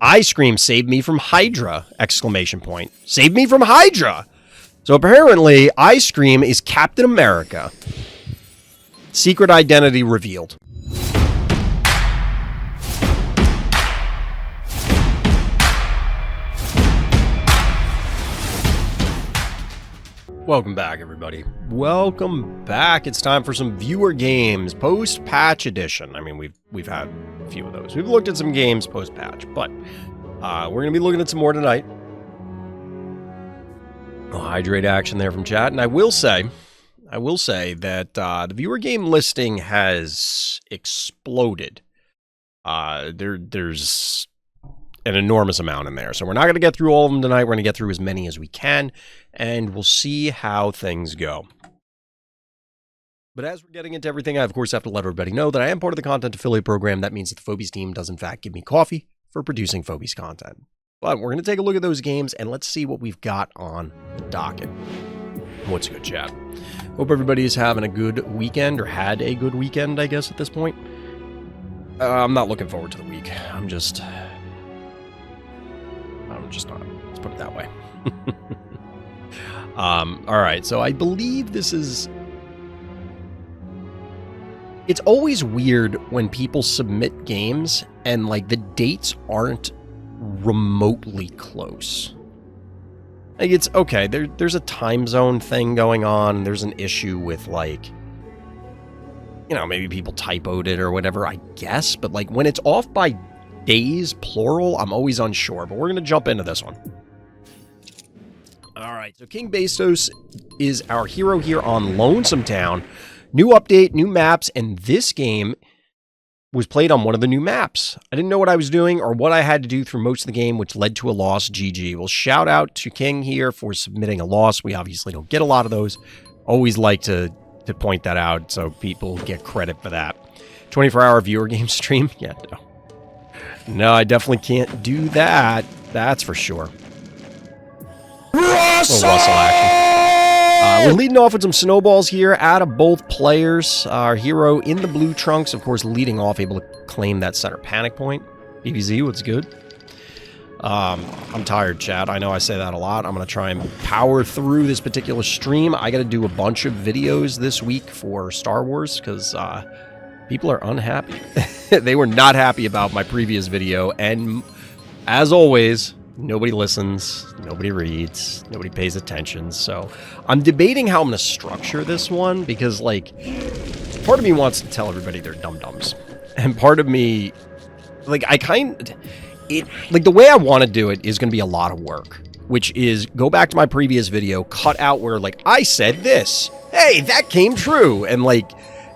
Ice cream saved me from Hydra! Exclamation point. Saved me from Hydra! So apparently, ice cream is Captain America. Secret identity revealed. Welcome back, everybody. Welcome back. It's time for some viewer games, post-patch edition. I mean, we've had a few of those. We've looked at some games post-patch, but we're going to be looking at some more tonight. I'll hydrate action there from chat, and I will say that the viewer game listing has exploded. There's an enormous amount in there. So we're not going to get through all of them tonight. We're going to get through as many as we can, and we'll see how things go. But as we're getting into everything, I, of course, have to let everybody know that I am part of the content affiliate program. That means that the Phobies team does, in fact, give me coffee for producing Phobies content. But we're going to take a look at those games, and let's see what we've got on the docket. What's good, chat? Hope everybody is having a good weekend, or had a good weekend, I guess, at this point. I'm not looking forward to the week. I'm just not. Let's put it that way. All right, so I believe this is... It's always weird when people submit games and, like, the dates aren't remotely close. Like, it's okay, there's a time zone thing going on, there's an issue with, like, you know, maybe people typoed it or whatever, I guess, but, like, when it's off by days, plural, I'm always unsure, but we're going to jump into this one. Alright, so KingBastos is our hero here on Lonesome Town. New update, new maps, and this game was played on one of the new maps. I didn't know what I was doing or what I had to do through most of the game, which led to a loss. GG. Well, shout out to King here for submitting a loss. We obviously don't get a lot of those. Always like to point that out so people get credit for that. 24-hour viewer game stream? Yeah, no. No, I definitely can't do that. That's for sure. Russell action. We're leading off with some snowballs here out of both players. Our hero in the blue trunks, of course, leading off, able to claim that center panic point. BBZ, what's good? I'm tired, chat. I know I say that a lot. I'm going to try and power through this particular stream. I got to do a bunch of videos this week for Star Wars because people are unhappy. They were not happy about my previous video, and as always, nobody listens, nobody reads, nobody pays attention, so I'm debating how I'm going to structure this one, because, like, part of me wants to tell everybody they're dum-dums, and part of me, like, the way I want to do it is going to be a lot of work, which is go back to my previous video, cut out where, like, I said this, hey, that came true, and, like,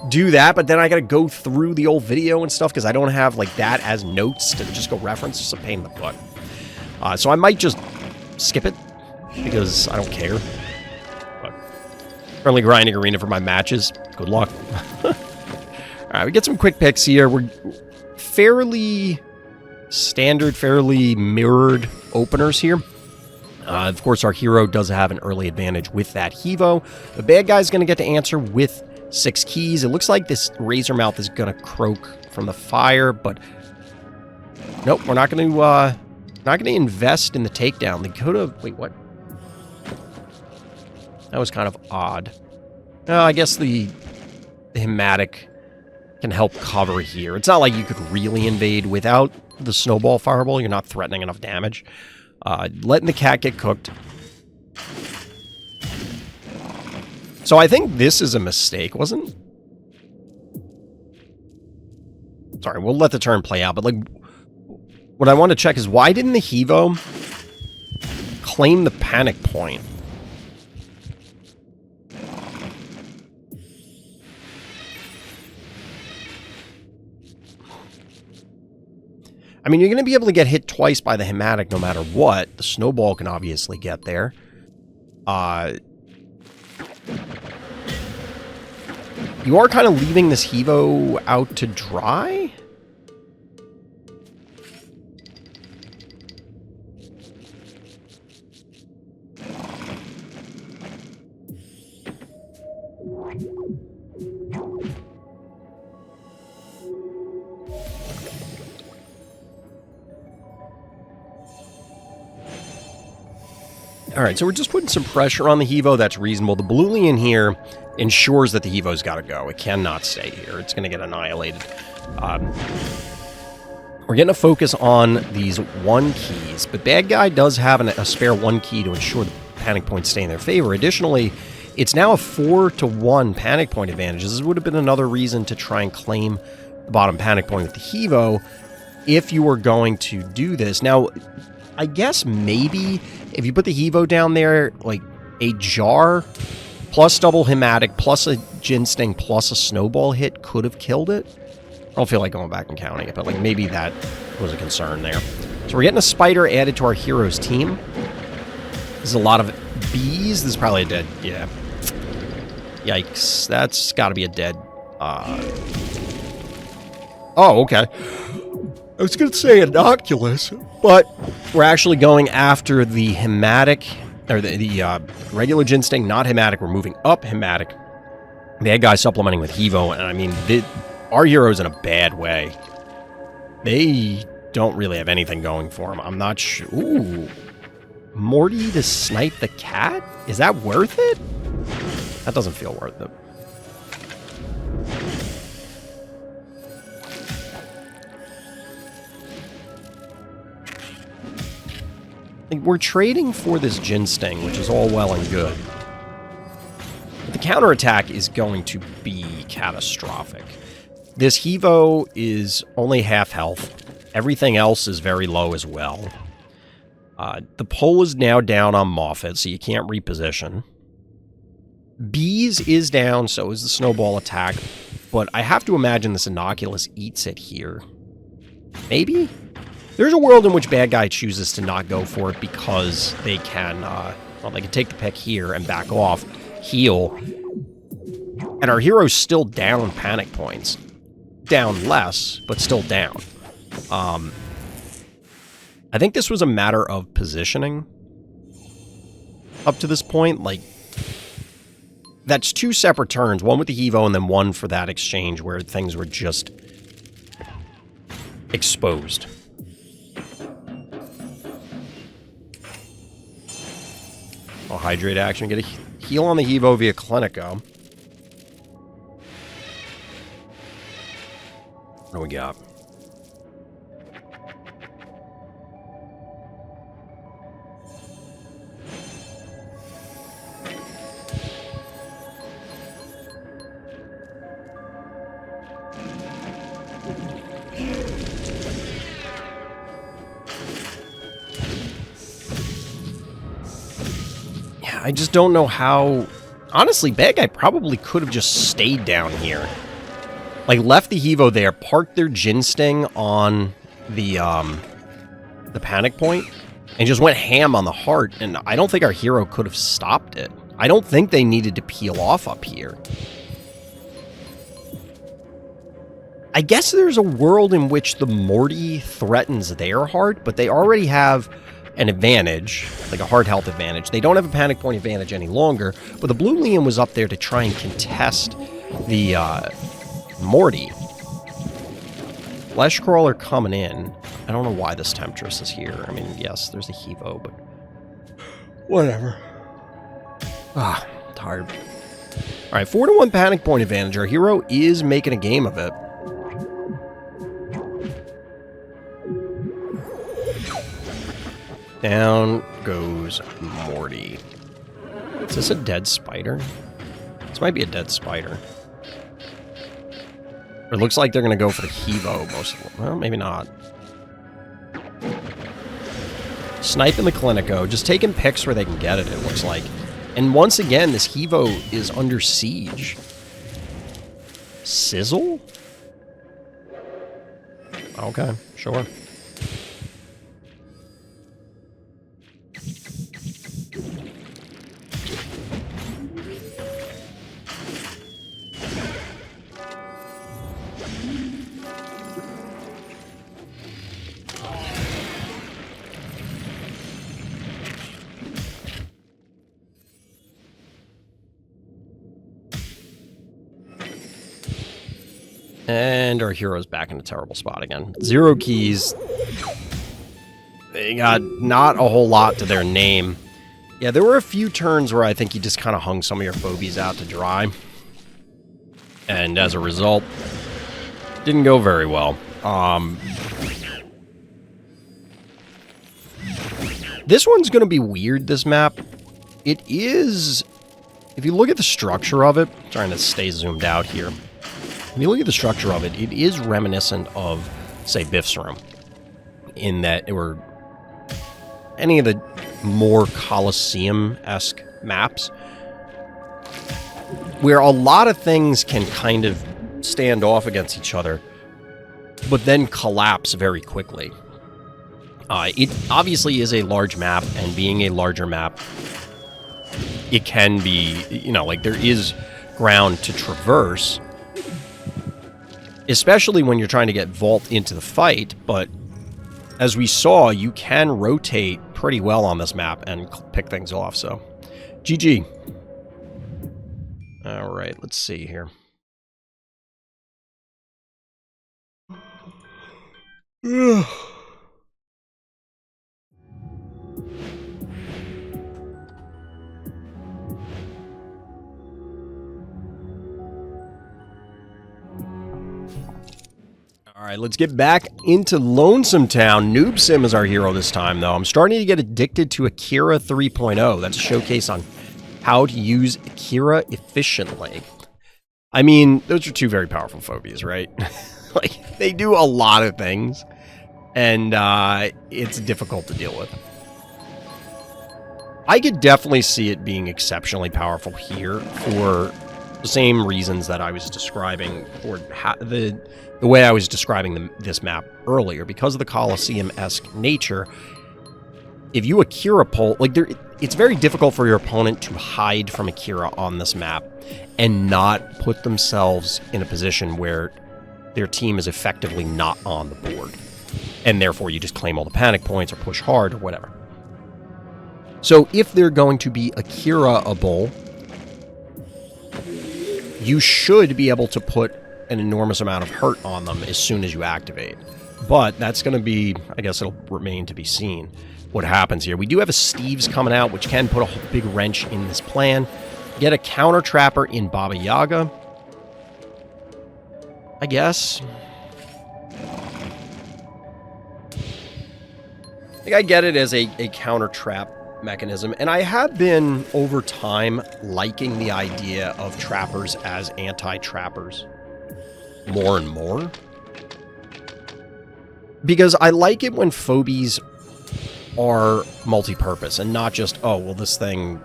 do that, but then I gotta go through the old video and stuff because I don't have, like, that as notes to just go reference. It's a pain in the butt. So I might just skip it because I don't care. But currently grinding arena for my matches. Good luck. Alright, we get some quick picks here. We're fairly standard, fairly mirrored openers here. Of course, our hero does have an early advantage with that Hevo. The bad guy's gonna get to answer with 6 keys. It looks like this Razormouth is gonna croak from the fire, but nope, we're not gonna invest in the takedown. They could have. Wait, what? That was kind of odd. I guess the Hematic can help cover here. It's not like you could really invade without the snowball fireball. You're not threatening enough damage. Letting the cat get cooked. So I think this is a mistake, wasn't it? Sorry, we'll let the turn play out, but, like, what I want to check is why didn't the Hevo claim the panic point? I mean, you're going to be able to get hit twice by the Hematic no matter what. The snowball can obviously get there. You are kind of leaving this Hevo out to dry? All right, so we're just putting some pressure on the Hevo. That's reasonable. The blue Leon here ensures that the Hevo's got to go. It cannot stay here. It's going to get annihilated. We're getting a focus on these 1 keys, but bad guy does have a spare 1 key to ensure the panic points stay in their favor. Additionally, it's now a 4-to-1 panic point advantage. This would have been another reason to try and claim the bottom panic point with the Hevo if you were going to do this. Now, I guess maybe if you put the Hevo down there, like a jar plus double hematic plus a Jin Sting plus a snowball hit could have killed it. I don't feel like going back and counting it, but like maybe that was a concern there. So we're getting a spider added to our hero's team. There's a lot of bees. This is probably a dead, yeah. Yikes. That's got to be a dead. Oh, okay. I was going to say innocuous, but we're actually going after the hematic, or the regular Jin Sting, not hematic. We're moving up hematic. Bad guy supplementing with Hevo, and I mean, our hero's in a bad way. They don't really have anything going for them. I'm not sure. Ooh. Morty to snipe the cat? Is that worth it? That doesn't feel worth it. We're trading for this Jin Sting, which is all well and good. But the counterattack is going to be catastrophic. This Hevo is only half health. Everything else is very low as well. The pole is now down on Moffat, so you can't reposition. Bees is down, so is the snowball attack. But I have to imagine this Innocuous eats it here. Maybe? There's a world in which bad guy chooses to not go for it because they can, well, they can take the pick here and back off, heal. And our hero's still down panic points. Down less, but still down. I think this was a matter of positioning up to this point. Like, that's 2 separate turns, one with the Hevo and then one for that exchange where things were just exposed. Oh, hydrate action. Get a heal on the Hevo via Clinico. What do we got? I just don't know how... Honestly, bad guy probably could have just stayed down here. Like, left the Hevo there, parked their Jin Sting on the panic point, and just went ham on the heart, and I don't think our hero could have stopped it. I don't think they needed to peel off up here. I guess there's a world in which the Morty threatens their heart, but they already have an advantage, like a hard health advantage. They don't have a panic point advantage any longer, but the blue Liam was up there to try and contest the Morty. Flesh Crawler coming in. I don't know why this Temptress is here. I mean, yes, there's a Hevo, but whatever. Ah, tired. All right, 4-to-1 panic point advantage. Our hero is making a game of it. Down goes Morty. Is this a dead spider? This might be a dead spider. It looks like they're going to go for the Hevo most of them. Well, maybe not. Sniping the Clinico. Just taking picks where they can get it, it looks like. And once again, this Hevo is under siege. Sizzle? Okay, sure. And our hero's back in a terrible spot again. 0 keys. They got not a whole lot to their name. Yeah, there were a few turns where I think you just kind of hung some of your phobies out to dry. And as a result, didn't go very well. This one's going to be weird, this map. It is, if you look at the structure of it, I'm trying to stay zoomed out here. If you look at the structure of it, it is reminiscent of, say, Biff's Room. In that, or any of the more Colosseum-esque maps, where a lot of things can kind of stand off against each other, but then collapse very quickly. It obviously is a large map, and being a larger map, it can be, you know, like there is ground to traverse, especially when you're trying to get Vault into the fight, but as we saw, you can rotate pretty well on this map and pick things off, so GG. Alright, let's see here. Alright, let's get back into Lonesome Town. Noob Sim is our hero this time, though. I'm starting to get addicted to Akira 3.0. That's a showcase on how to use Akira efficiently. I mean, those are two very powerful phobias, right? Like, they do a lot of things, and it's difficult to deal with. I could definitely see it being exceptionally powerful here for the same reasons that I was describing, or the way I was describing this map earlier. Because of the Colosseum-esque nature, if you Akira pull, like, it's very difficult for your opponent to hide from Akira on this map and not put themselves in a position where their team is effectively not on the board. And therefore, you just claim all the panic points or push hard or whatever. So if they're going to be Akira-able, you should be able to put an enormous amount of hurt on them as soon as you activate. But that's going to be, I guess it'll remain to be seen what happens here. We do have a Steve's coming out, which can put a big wrench in this plan. Get a counter trapper in Baba Yaga, I guess. Like, I get it as a counter trap mechanism, and I have been, over time, liking the idea of trappers as anti-trappers more and more. Because I like it when phobies are multi-purpose, and not just, oh, well, this thing,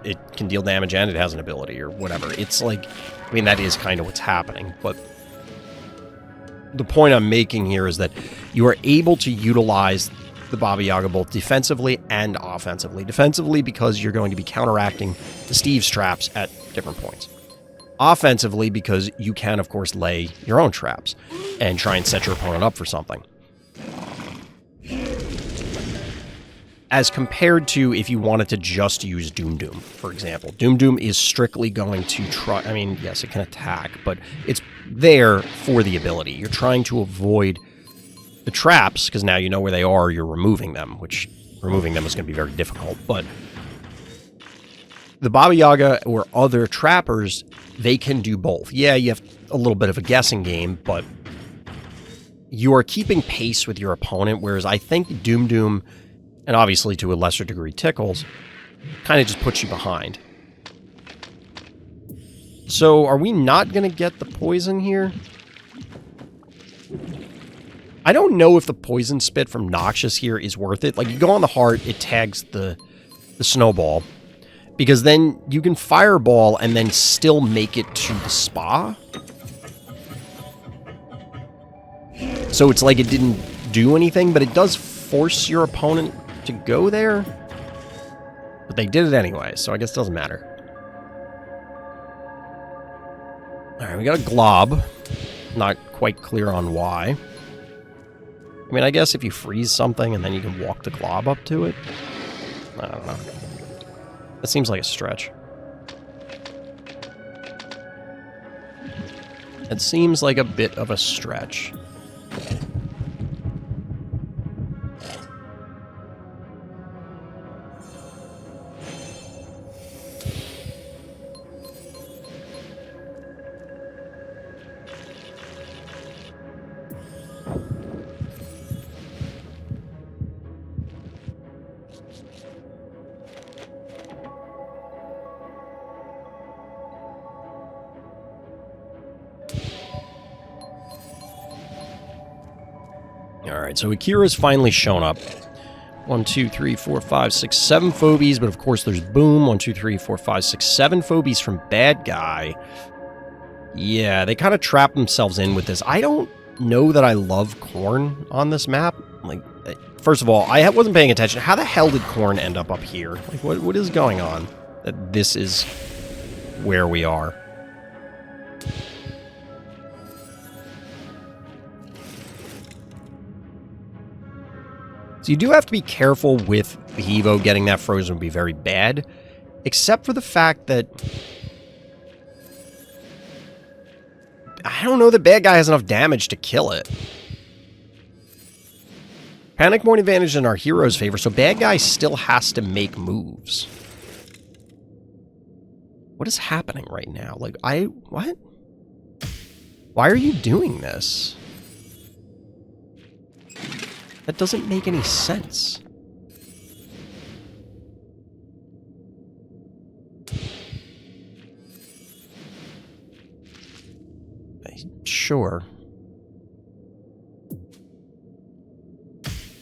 it can deal damage and it has an ability, or whatever. It's like, I mean, that is kind of what's happening, but the point I'm making here is that you are able to utilize the Baba Yaga both defensively and offensively. Defensively, because you're going to be counteracting the Steve's traps at different points. Offensively, because you can, of course, lay your own traps and try and set your opponent up for something. As compared to if you wanted to just use Doom Doom, for example. Doom Doom is strictly going to try, I mean, yes, it can attack, but it's there for the ability. You're trying to avoid the traps, because now you know where they are, you're removing them, which removing them is going to be very difficult, but the Baba Yaga or other trappers, they can do both. Yeah, you have a little bit of a guessing game, but you are keeping pace with your opponent, whereas I think Doom Doom, and obviously to a lesser degree Tickles, kind of just puts you behind. So are we not going to get the poison here? I don't know if the poison spit from Noxious here is worth it. Like, you go on the heart, it tags the snowball, because then you can fireball and then still make it to the spa. So it's like it didn't do anything, but it does force your opponent to go there. But they did it anyway, so I guess it doesn't matter. Alright, we got a glob. Not quite clear on why. I mean, I guess if you freeze something and then you can walk the glob up to it. I don't know. That seems like a stretch. It seems like a bit of a stretch. Alright, so Akira's finally shown up. 1, 2, 3, 4, 5, 6, 7 Phobies, but of course there's Boom. 1, 2, 3, 4, 5, 6, 7 Phobies from Bad Guy. Yeah, they kind of trap themselves in with this. I don't know that I love Corn on this map. Like, first of all, I wasn't paying attention. How the hell did Corn end up here? Like, what is going on? That this is where we are. So you do have to be careful with the Evo. Getting that frozen would be very bad. Except for the fact that... I don't know that Bad Guy has enough damage to kill it. Panic point advantage in our hero's favor, so Bad Guy still has to make moves. What is happening right now? Like, what? Why are you doing this? That doesn't make any sense. Sure.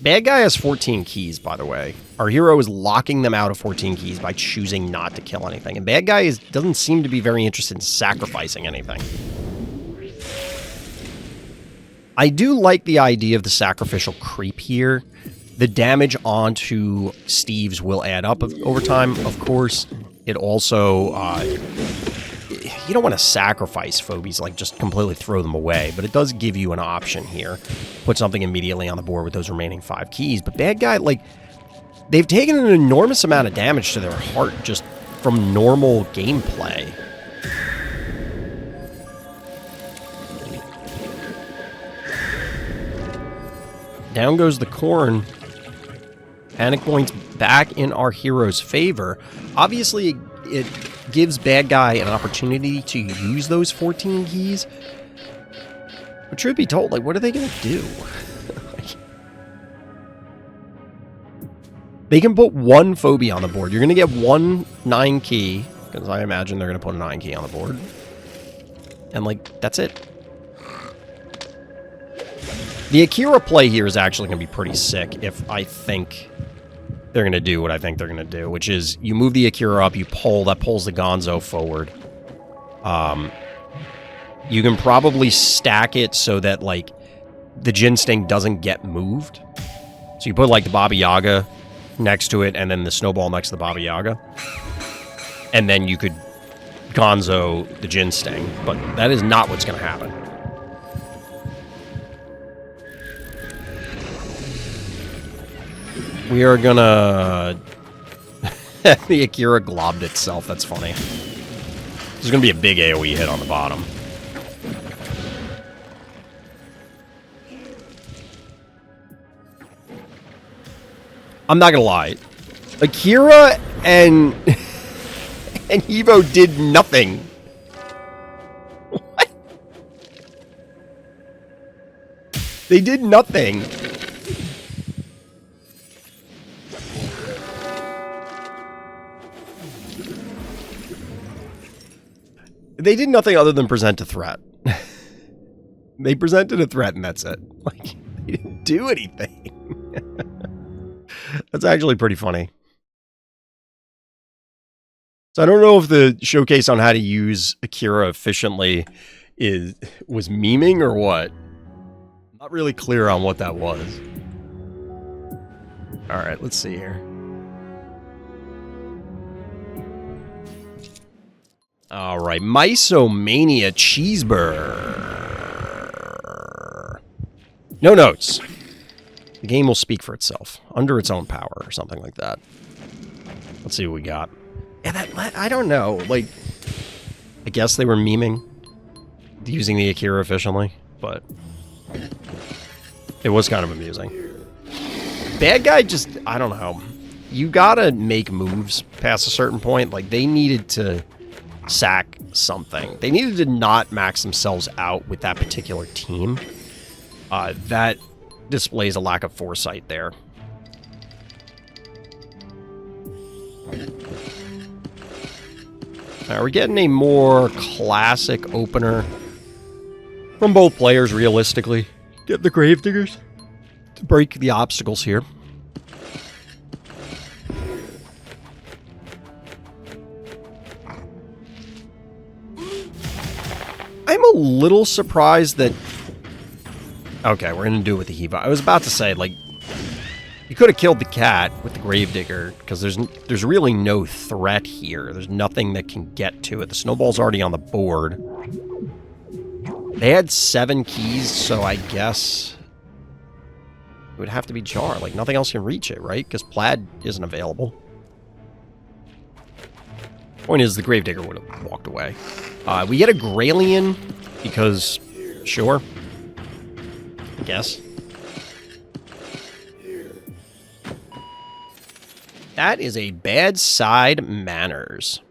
Bad Guy has 14 keys, by the way. Our hero is locking them out of 14 keys by choosing not to kill anything. And Bad Guy doesn't seem to be very interested in sacrificing anything. I do like the idea of the sacrificial creep here. The damage onto Steve's will add up over time, of course. It also... you don't want to sacrifice Phobies, like just completely throw them away, but it does give you an option here. Put something immediately on the board with those remaining 5 keys. But Bad Guy, like, they've taken an enormous amount of damage to their heart just from normal gameplay. Down goes the Corn. Panic points back in our hero's favor. Obviously, it gives Bad Guy an opportunity to use those 14 keys. But truth be told, like, what are they going to do? They can put 1 Phobie on the board. You're going to get 1 9 key, because I imagine they're going to put a 9 key on the board. And, like, that's it. The Akira play here is actually going to be pretty sick if I think they're going to do what I think they're going to do, which is you move the Akira up, you pull, that pulls the Gonzo forward. You can probably stack it so that, like, the Jin Sting doesn't get moved. So you put, like, the Baba Yaga next to it and then the Snowball next to the Baba Yaga. And then you could Gonzo the Jin Sting, but that is not what's going to happen. We are gonna... the Akira globbed itself. That's funny. There's gonna be a big AoE hit on the bottom. I'm not gonna lie. Akira and... and Evo did nothing. What? They did nothing. They did nothing other than present a threat. They presented a threat and that's it. Like, they didn't do anything. That's actually pretty funny. So I don't know if the showcase on how to use Akira efficiently was memeing or what. Not really clear on what that was. Alright, let's see here. Alright, Mysomania Cheeseburger. No notes. The game will speak for itself. Under its own power, or something like that. Let's see what we got. Yeah, I don't know. Like, I guess they were memeing using the Akira efficiently, but it was kind of amusing. Bad Guy just, I don't know. You gotta make moves past a certain point. Like, they needed to sack something. They needed to not max themselves out with that particular team. That displays a lack of foresight there. We're getting a more classic opener from both players, realistically. Get the Gravediggers. break the obstacles here. I'm a little surprised that... Okay, we're going to do it with the Hevo. I was about to say, like, you could have killed the cat with the Gravedigger, because there's really no threat here. There's nothing that can get to it. The snowball's already on the board. They had 7 keys, so I guess it would have to be Jar. Like, nothing else can reach it, right? Because Plaid isn't available. Point is, the Gravedigger would have walked away. We get a Gralien, because, sure. I guess. That is a bad side manners.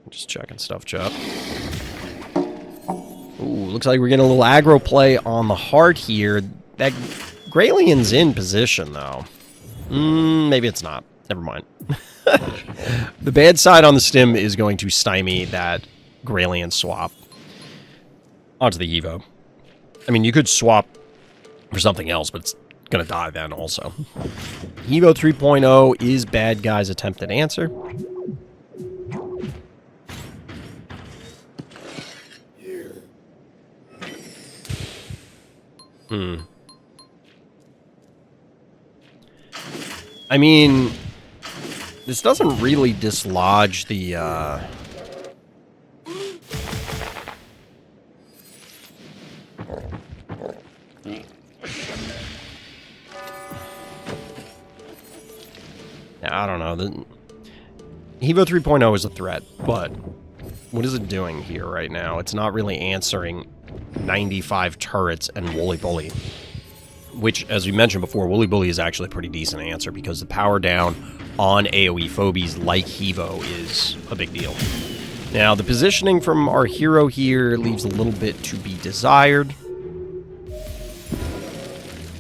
Just checking stuff, chat. Ooh, looks like we're getting a little aggro play on the heart here. That Gralien's in position, though. Maybe it's not. Never mind. The bad side on the stim is going to stymie that Gralien swap onto the Evo. I mean, you could swap for something else, but it's going to die then also. Evo 3.0 is bad guy's attempted answer. I mean, this doesn't really dislodge the, Yeah, I don't know. The Evo 3.0 is a threat, but what is it doing here right now? It's not really answering 95 turrets and Wooly Bully. Which, as we mentioned before, Wooly Bully is actually a pretty decent answer because the power down on AoE Phobies like Hevo is a big deal. Now, the positioning from our hero here leaves a little bit to be desired.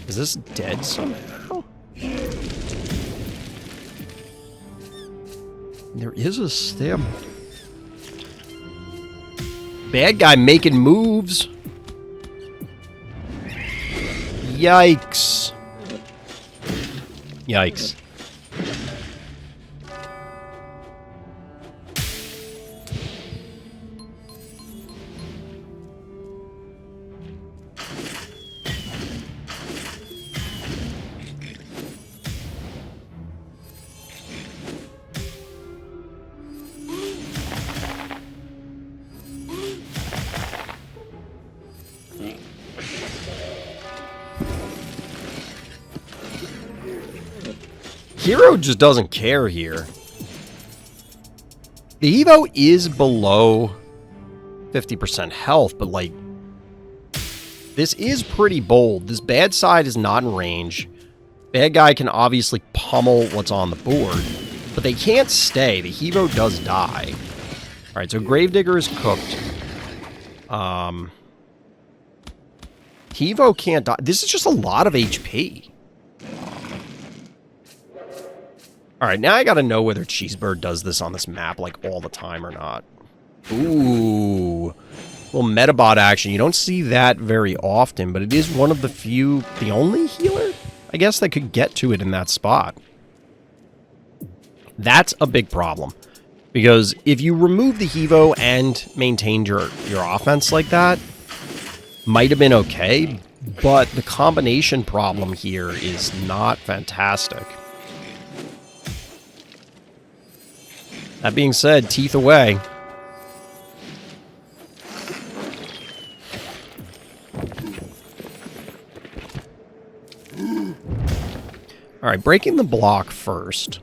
Is this dead somehow? There is a stim. Bad guy making moves. Yikes. Yikes. Hero just doesn't care here. The Evo is below 50% health, but like, this is pretty bold. This bad side is not in range. Bad guy can obviously pummel what's on the board, but they can't stay. The Evo does die. Alright, so Gravedigger is cooked. Evo can't die. This is just a lot of HP. Alright, now I gotta know whether Cheesebird does this on this map, like, all the time or not. Ooh. Little Metabot action. You don't see that very often, but it is one of the few... The only healer, I guess, that could get to it in that spot. That's a big problem. Because if you remove the Hevo and maintained your offense like that, might have been okay, but the combination problem here is not fantastic. That being said, teeth away. Alright, breaking the block first.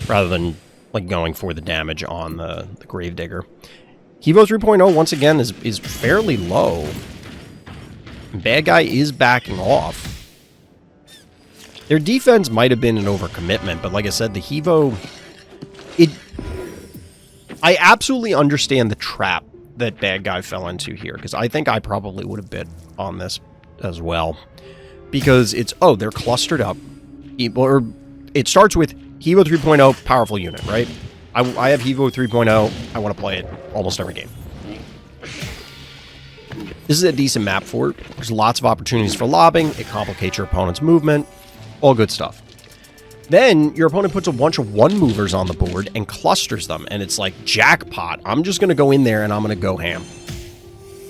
Rather than, like, going for the damage on the Gravedigger. Evo 3.0, once again, is fairly low. Bad guy is backing off. Their defense might have been an overcommitment, but like I said, the Evo... I absolutely understand the trap that bad guy fell into here, because I think I probably would have bid on this as well. Because it's, oh, they're clustered up. Or it starts with Hevo 3.0, powerful unit, right? I have Hevo 3.0. I want to play it almost every game. This is a decent map for it. There's lots of opportunities for lobbing. It complicates your opponent's movement. All good stuff. Then your opponent puts a bunch of one-movers on the board and clusters them. And it's like, jackpot. I'm just going to go in there and I'm going to go ham.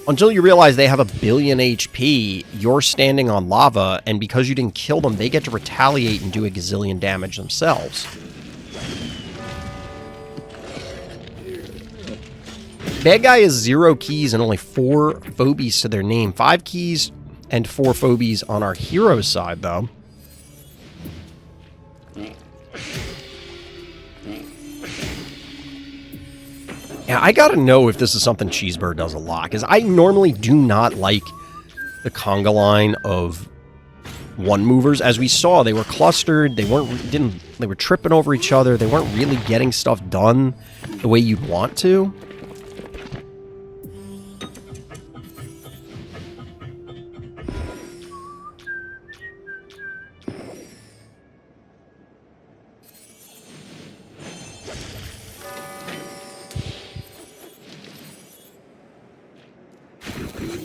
Until you realize they have a billion HP, you're standing on lava, and because you didn't kill them, they get to retaliate and do a gazillion damage themselves. Bad guy has 0 keys and only 4 Phobies to their name. 5 keys and 4 Phobies on our hero's side, though. Yeah, I gotta know if this is something Cheeseburger does a lot, because I normally do not like the conga line of one-movers. As we saw, they were clustered, they were tripping over each other, they weren't really getting stuff done the way you'd want to.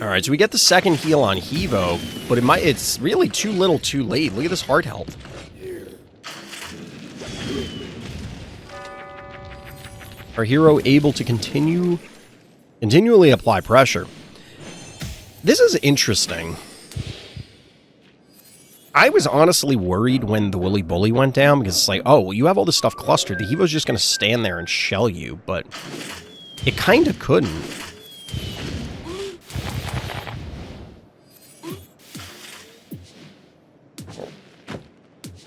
Alright, so we get the second heal on Hevo, but it's really too little too late. Look at this heart health. Our hero able to continually apply pressure. This is interesting. I was honestly worried when the Woolly Bully went down, because it's like, oh, well, you have all this stuff clustered. The Hevo's just going to stand there and shell you, but it kind of couldn't.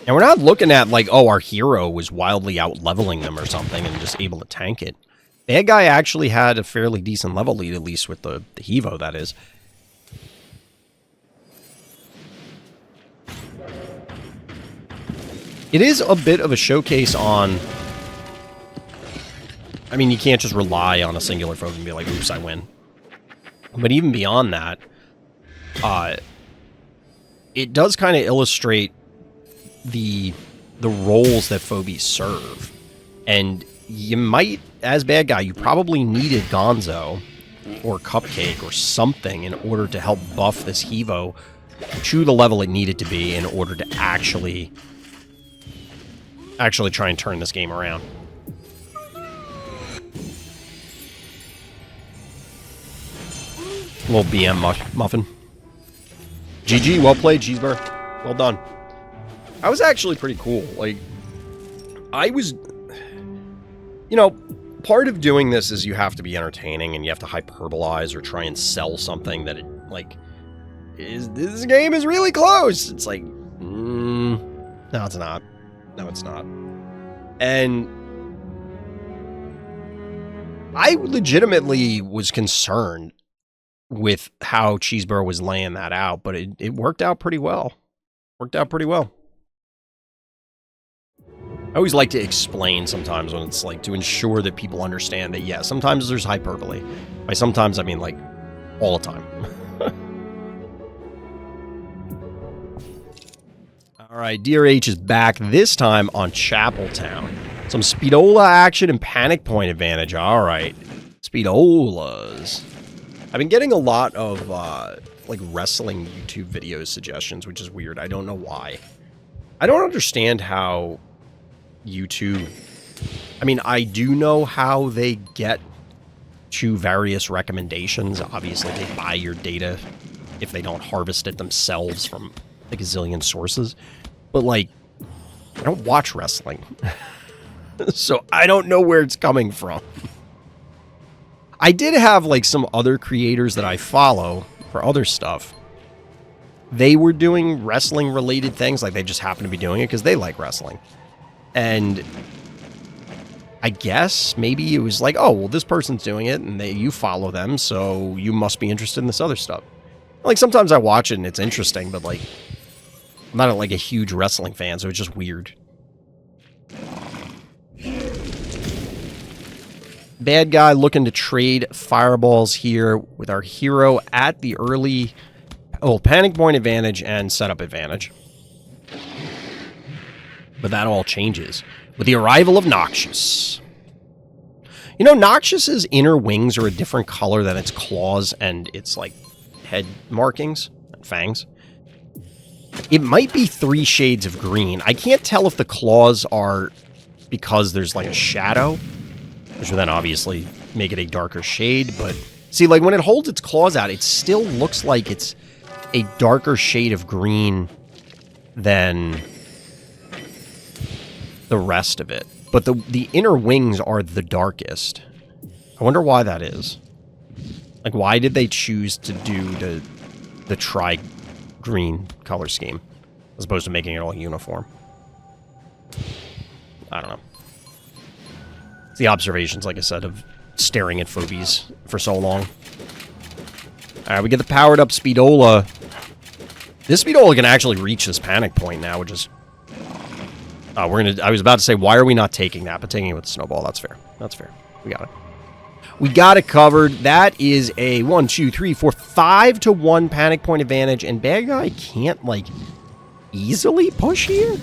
And we're not looking at, like, oh, our hero was wildly out-leveling them or something and just able to tank it. That guy actually had a fairly decent level lead, at least with the Hevo, that is. It is a bit of a showcase on... I mean, you can't just rely on a singular folk and be like, oops, I win. But even beyond that, it does kind of illustrate the roles that Phobies serve. And you might, as bad guy, you probably needed Gonzo or Cupcake or something in order to help buff this Hevo to the level it needed to be in order to actually try and turn this game around. Little BM muffin. GG, well played, Cheeseburger. Well done. I was actually pretty cool. Like, I was... You know, part of doing this is you have to be entertaining and you have to hyperbolize or try and sell something that, this game is really close. It's like, no, it's not. No, it's not. And I legitimately was concerned with how Cheeseburger was laying that out, but it worked out pretty well. Worked out pretty well. I always like to explain sometimes when it's like to ensure that people understand that, yeah, sometimes there's hyperbole. By sometimes, I mean like all the time. All right, dearh is back, this time on Chapeltown. Some Speedola action and Panic Point advantage. All right, Speedolas. I've been getting a lot of like wrestling YouTube video suggestions, which is weird. I don't know why. I don't understand how YouTube... I mean, I do know how they get to various recommendations. Obviously, they buy your data if they don't harvest it themselves from a gazillion sources. But, like, I don't watch wrestling. So I don't know where it's coming from. I did have, like, some other creators that I follow for other stuff. They were doing wrestling-related things. Like, they just happened to be doing it because they like wrestling. And I guess maybe it was like, oh, well, this person's doing it, and you follow them, so you must be interested in this other stuff. Like, sometimes I watch it, and it's interesting, but, like, I'm not, like, a huge wrestling fan, so it's just weird. Bad guy looking to trade fireballs here with our hero at the early panic point advantage and setup advantage. But that all changes with the arrival of Noxious. You know, Noxious's inner wings are a different color than its claws and its, like, head markings and fangs. It might be 3 shades of green. I can't tell if the claws are because there's, like, a shadow, which would then obviously make it a darker shade, but... See, like, when it holds its claws out, it still looks like it's a darker shade of green than the rest of it. But the inner wings are the darkest. I wonder why that is. Like, why did they choose to do the tri-green color scheme as opposed to making it all uniform? I don't know. It's the observations, like I said, of staring at Phobies for so long. Alright, we get the powered up Speedola. This Speedola can actually reach this panic point now, which is... I was about to say, why are we not taking that? But taking it with the snowball, that's fair. That's fair. We got it. We got it covered. That is a 1, 2, 3, 4, 5-to-1 panic point advantage, and bad guy can't, like, easily push here?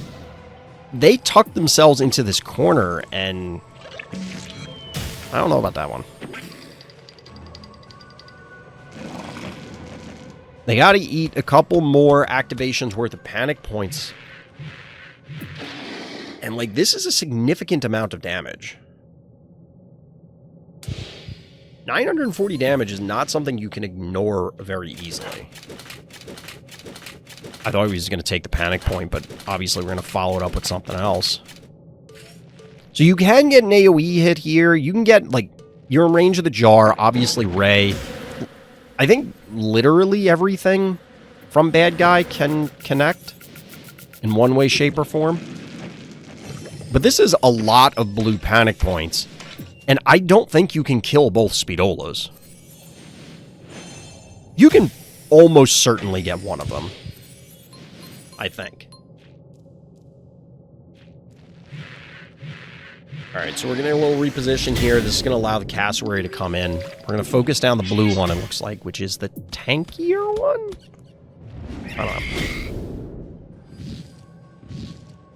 They tucked themselves into this corner, and... I don't know about that one. They gotta eat a couple more activations worth of panic points. And, like, this is a significant amount of damage. 940 damage is not something you can ignore very easily. I thought he was going to take the panic point, but obviously we're going to follow it up with something else. So you can get an AoE hit here. You can get, like, you're in range of the jar. Obviously, Ray. I think literally everything from bad guy can connect in one way, shape, or form. But this is a lot of blue panic points, and I don't think you can kill both Speedolas. You can almost certainly get one of them, I think. Alright, so we're getting a little reposition here. This is going to allow the cassowary to come in. We're going to focus down the blue one, it looks like, which is the tankier one? I don't know.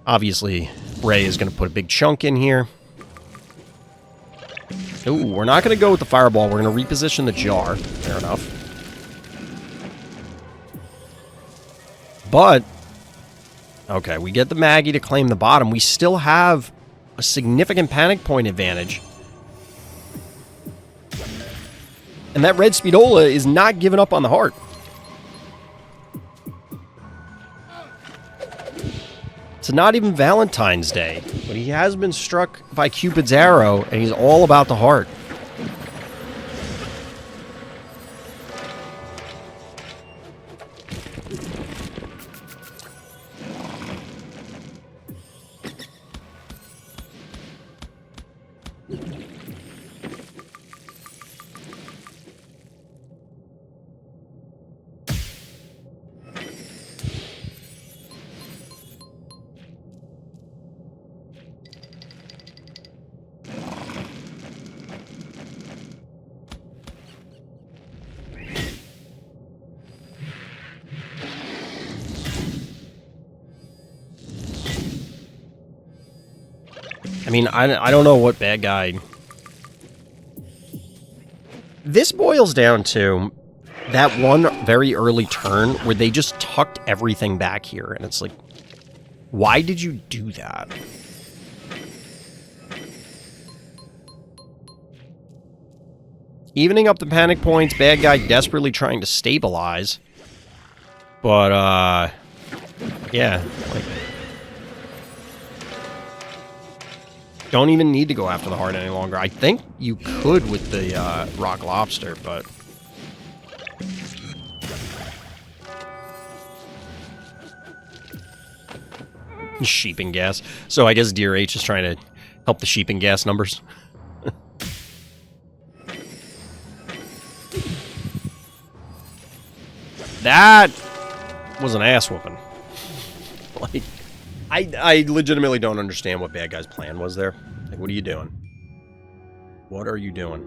Obviously, Ray is going to put a big chunk in here. Ooh, we're not going to go with the fireball. We're going to reposition the jar. Fair enough. But, okay, we get the Maggie to claim the bottom. We still have a significant panic point advantage. And that red Speedola is not giving up on the heart. It's not even Valentine's Day, but he has been struck by Cupid's arrow, and he's all about the heart. I mean, I don't know what bad guy... This boils down to that one very early turn where they just tucked everything back here, and it's like, why did you do that? Evening up the panic points, bad guy desperately trying to stabilize. But, yeah, like... Don't even need to go after the heart any longer. I think you could with the rock lobster, but... Sheeping gas. So I guess dearh is trying to help the sheeping gas numbers. That was an ass whooping. Like... I legitimately don't understand what bad guy's plan was there. Like, what are you doing? What are you doing?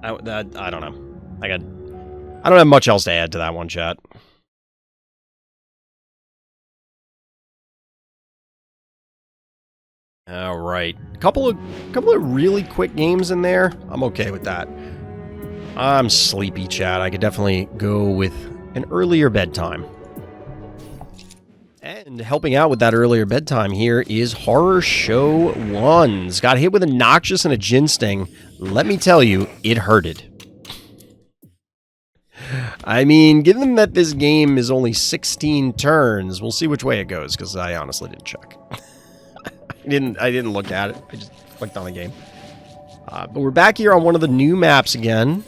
I don't know. I don't have much else to add to that one, chat. All right, couple of really quick games in there. I'm okay with that. I'm sleepy, chat. I could definitely go with an earlier bedtime. And helping out with that earlier bedtime here is Horror Show 1's. Got hit with a Noxious and a Gin Sting. Let me tell you, it hurted. I mean, given that this game is only 16 turns, we'll see which way it goes, because I honestly didn't check. I didn't look at it. I just clicked on the game. But we're back here on one of the new maps again.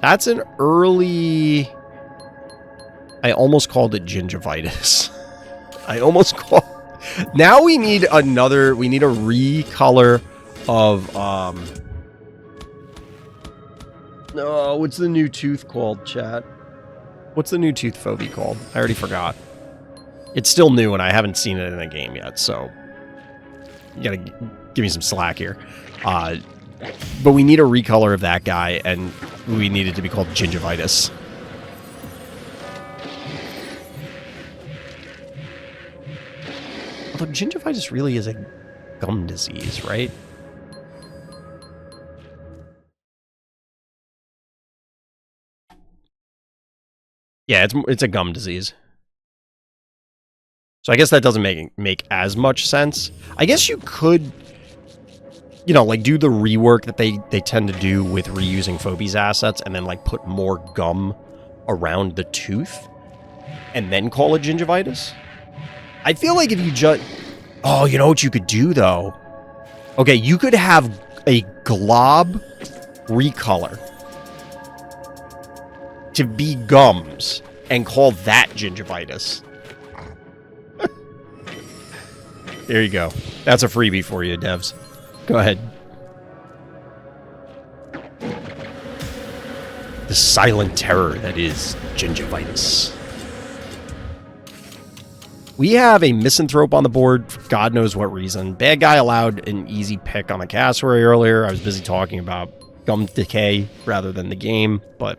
That's an early... I almost called it gingivitis. I almost called... Now we need another... We need a recolor of... Oh, what's the new tooth called, chat? What's the new tooth phobia called? I already forgot. It's still new, and I haven't seen it in a game yet, so... You gotta give me some slack here. But we need a recolor of that guy, and we need it to be called gingivitis. Although gingivitis really is a gum disease, right? Yeah, it's a gum disease. So I guess that doesn't make as much sense. I guess you could, you know, like do the rework that they tend to do with reusing Phobies assets and then like put more gum around the tooth and then call it gingivitis. I feel like if you just... Oh, you know what you could do, though? Okay, you could have a glob recolor to be gums and call that gingivitis. There you go. That's a freebie for you, devs. Go ahead. The silent terror that is gingivitis. We have a misanthrope on the board for God knows what reason. Bad guy allowed an easy pick on the cassowary earlier. I was busy talking about gum decay rather than the game, but...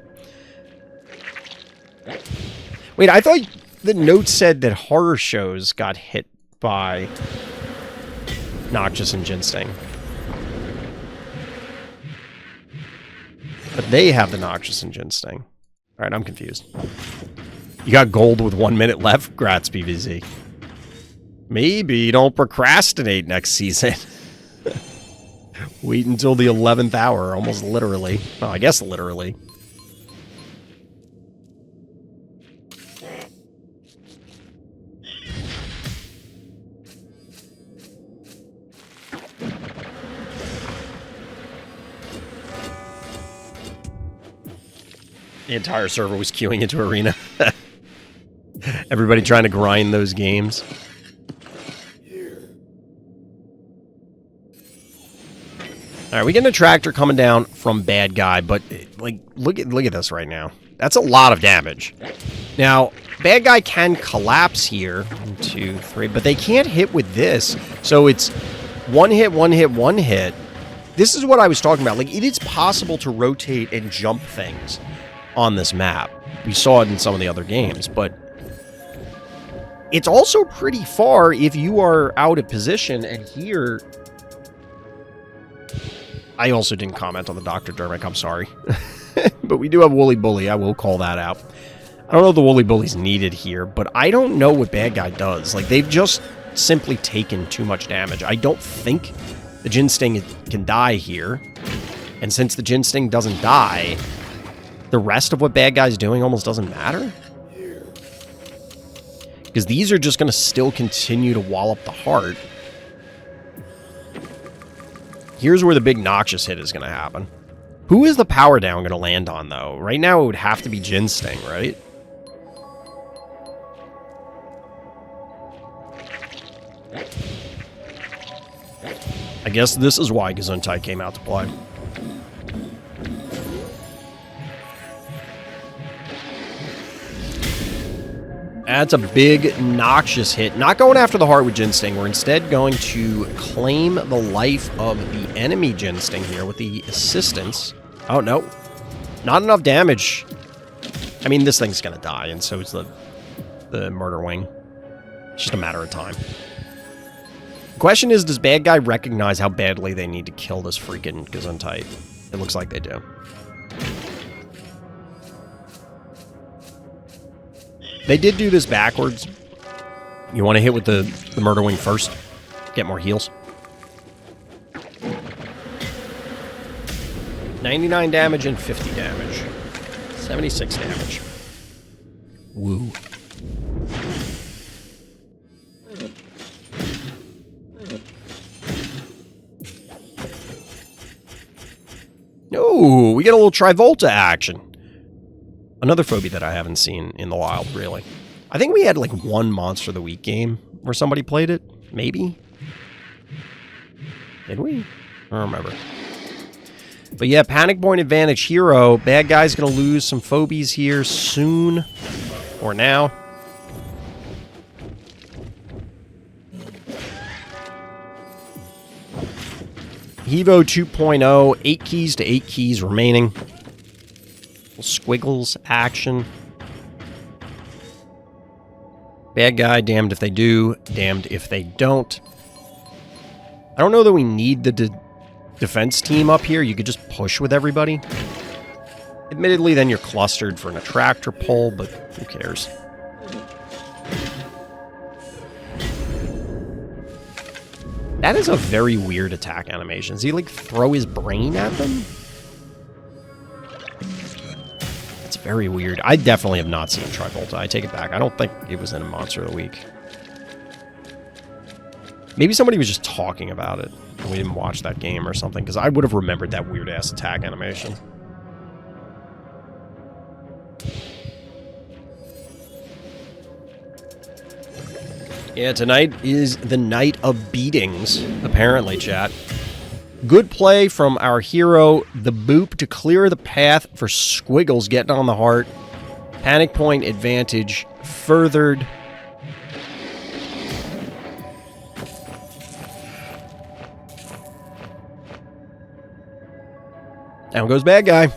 Wait, I thought the note said that horror shows got hit by Noxious and Gin Sting. But they have the Noxious and Gin Sting. Alright, I'm confused. You got gold with 1 minute left? Grats, PVZ. Maybe don't procrastinate next season. Wait until the 11th hour, almost literally. Well, I guess literally. The entire server was queuing into Arena. Everybody trying to grind those games. Alright, we get a tractor coming down from bad guy, but like look at this right now. That's a lot of damage. Now, bad guy can collapse here. 1, 2, 3, but they can't hit with this. So it's one hit, one hit, one hit. This is what I was talking about. Like, it is possible to rotate and jump things on this map. We saw it in some of the other games, but it's also pretty far if you are out of position, and here... I also didn't comment on the Dr. Dermic, I'm sorry. But we do have Woolly Bully, I will call that out. I don't know if the Woolly Bully's needed here, but I don't know what bad guy does. Like, they've just simply taken too much damage. I don't think the Gin Sting can die here, and since the Gin Sting doesn't die... The rest of what bad guy's doing almost doesn't matter. Because these are just going to still continue to wallop the heart. Here's where the big Noxious hit is going to happen. Who is the power down going to land on, though? Right now, it would have to be Gin Sting, right? I guess this is why Gesundheit came out to play. That's a big Noxious hit. Not going after the heart with Gin Sting. We're instead going to claim the life of the enemy Gin Sting here with the assistance. Oh, no. Not enough damage. I mean, this thing's gonna die, and so is the murder wing. It's just a matter of time. The question is, does bad guy recognize how badly they need to kill this freaking Gesundheit? It looks like they do. They did do this backwards. You want to hit with the murder wing first. Get more heals. 99 damage and 50 damage. 76 damage. Woo. Oh, we get a little Trivolta action. Another phobia that I haven't seen in the wild, really. I think we had like one Monster of the Week game where somebody played it. Maybe. Did we? I don't remember. But yeah, Panic Point Advantage hero. Bad guy's going to lose some phobies here soon. Or now. Hevo 2.0. 8 keys to 8 keys remaining. Squiggles action. Bad guy, damned if they do, damned if they don't. I don't know that we need the defense team up here. You could just push with everybody. Admittedly, then you're clustered for an attractor pull, but who cares? That is a very weird attack animation. Does he, like, throw his brain at them? It's very weird. I definitely have not seen Trivolta. I take it back. I don't think it was in a Monster of the Week. Maybe somebody was just talking about it, and we didn't watch that game or something, because I would have remembered that weird-ass attack animation. Yeah, tonight is the night of beatings, apparently, chat. Good play from our hero, the Boop, to clear the path for Squiggles getting on the heart. Panic Point advantage furthered. Down goes bad guy.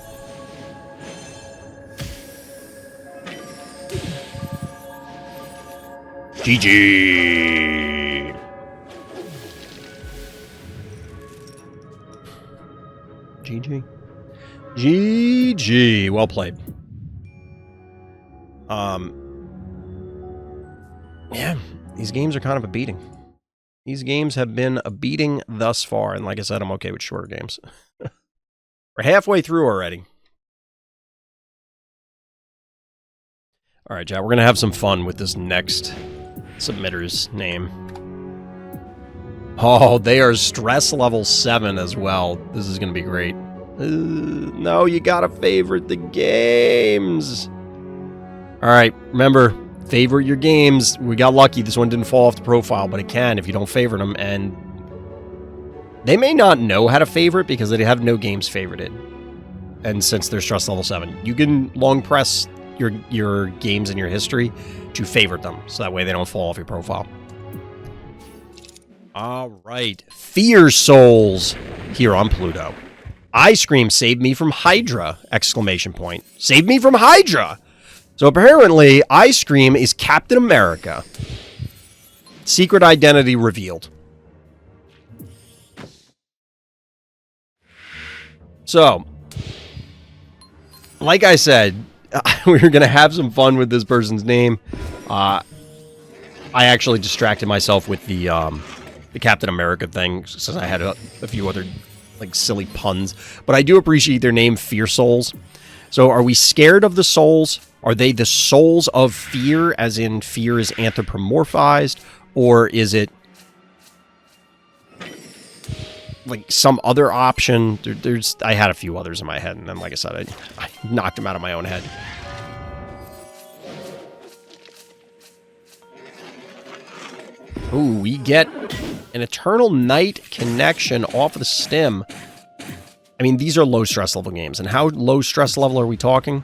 GG. GG. GG. Well played. Yeah, these games are kind of a beating. These games have been a beating thus far, and like I said, I'm okay with shorter games. We're halfway through already. All right, chat, we're going to have some fun with this next submitter's name. Oh, they are stress level 7 as well. This is going to be great. No, you got to favorite the games. All right, remember, favorite your games. We got lucky. This one didn't fall off the profile, but it can if you don't favorite them. And they may not know how to favorite because they have no games favorited. And since they're stress level 7, you can long press your games in your history to favorite them, so that way they don't fall off your profile. All right, fearsouls here on Pluto. Ice Cream saved me from Hydra! Exclamation point. Saved me from Hydra! So apparently, Ice Cream is Captain America. Secret identity revealed. So, like I said, we were going to have some fun with this person's name. I actually distracted myself with the Captain America thing, since I had a few other like silly puns. But I do appreciate their name, fearsouls. So are we scared of the souls? Are they the souls of fear, as in fear is anthropomorphized? Or is it like some other option? I had a few others in my head, and then, like I said, I knocked them out of my own head. Ooh, we get an Eternal Night connection off of the stem. I mean, these are low stress level games. And how low stress level are we talking?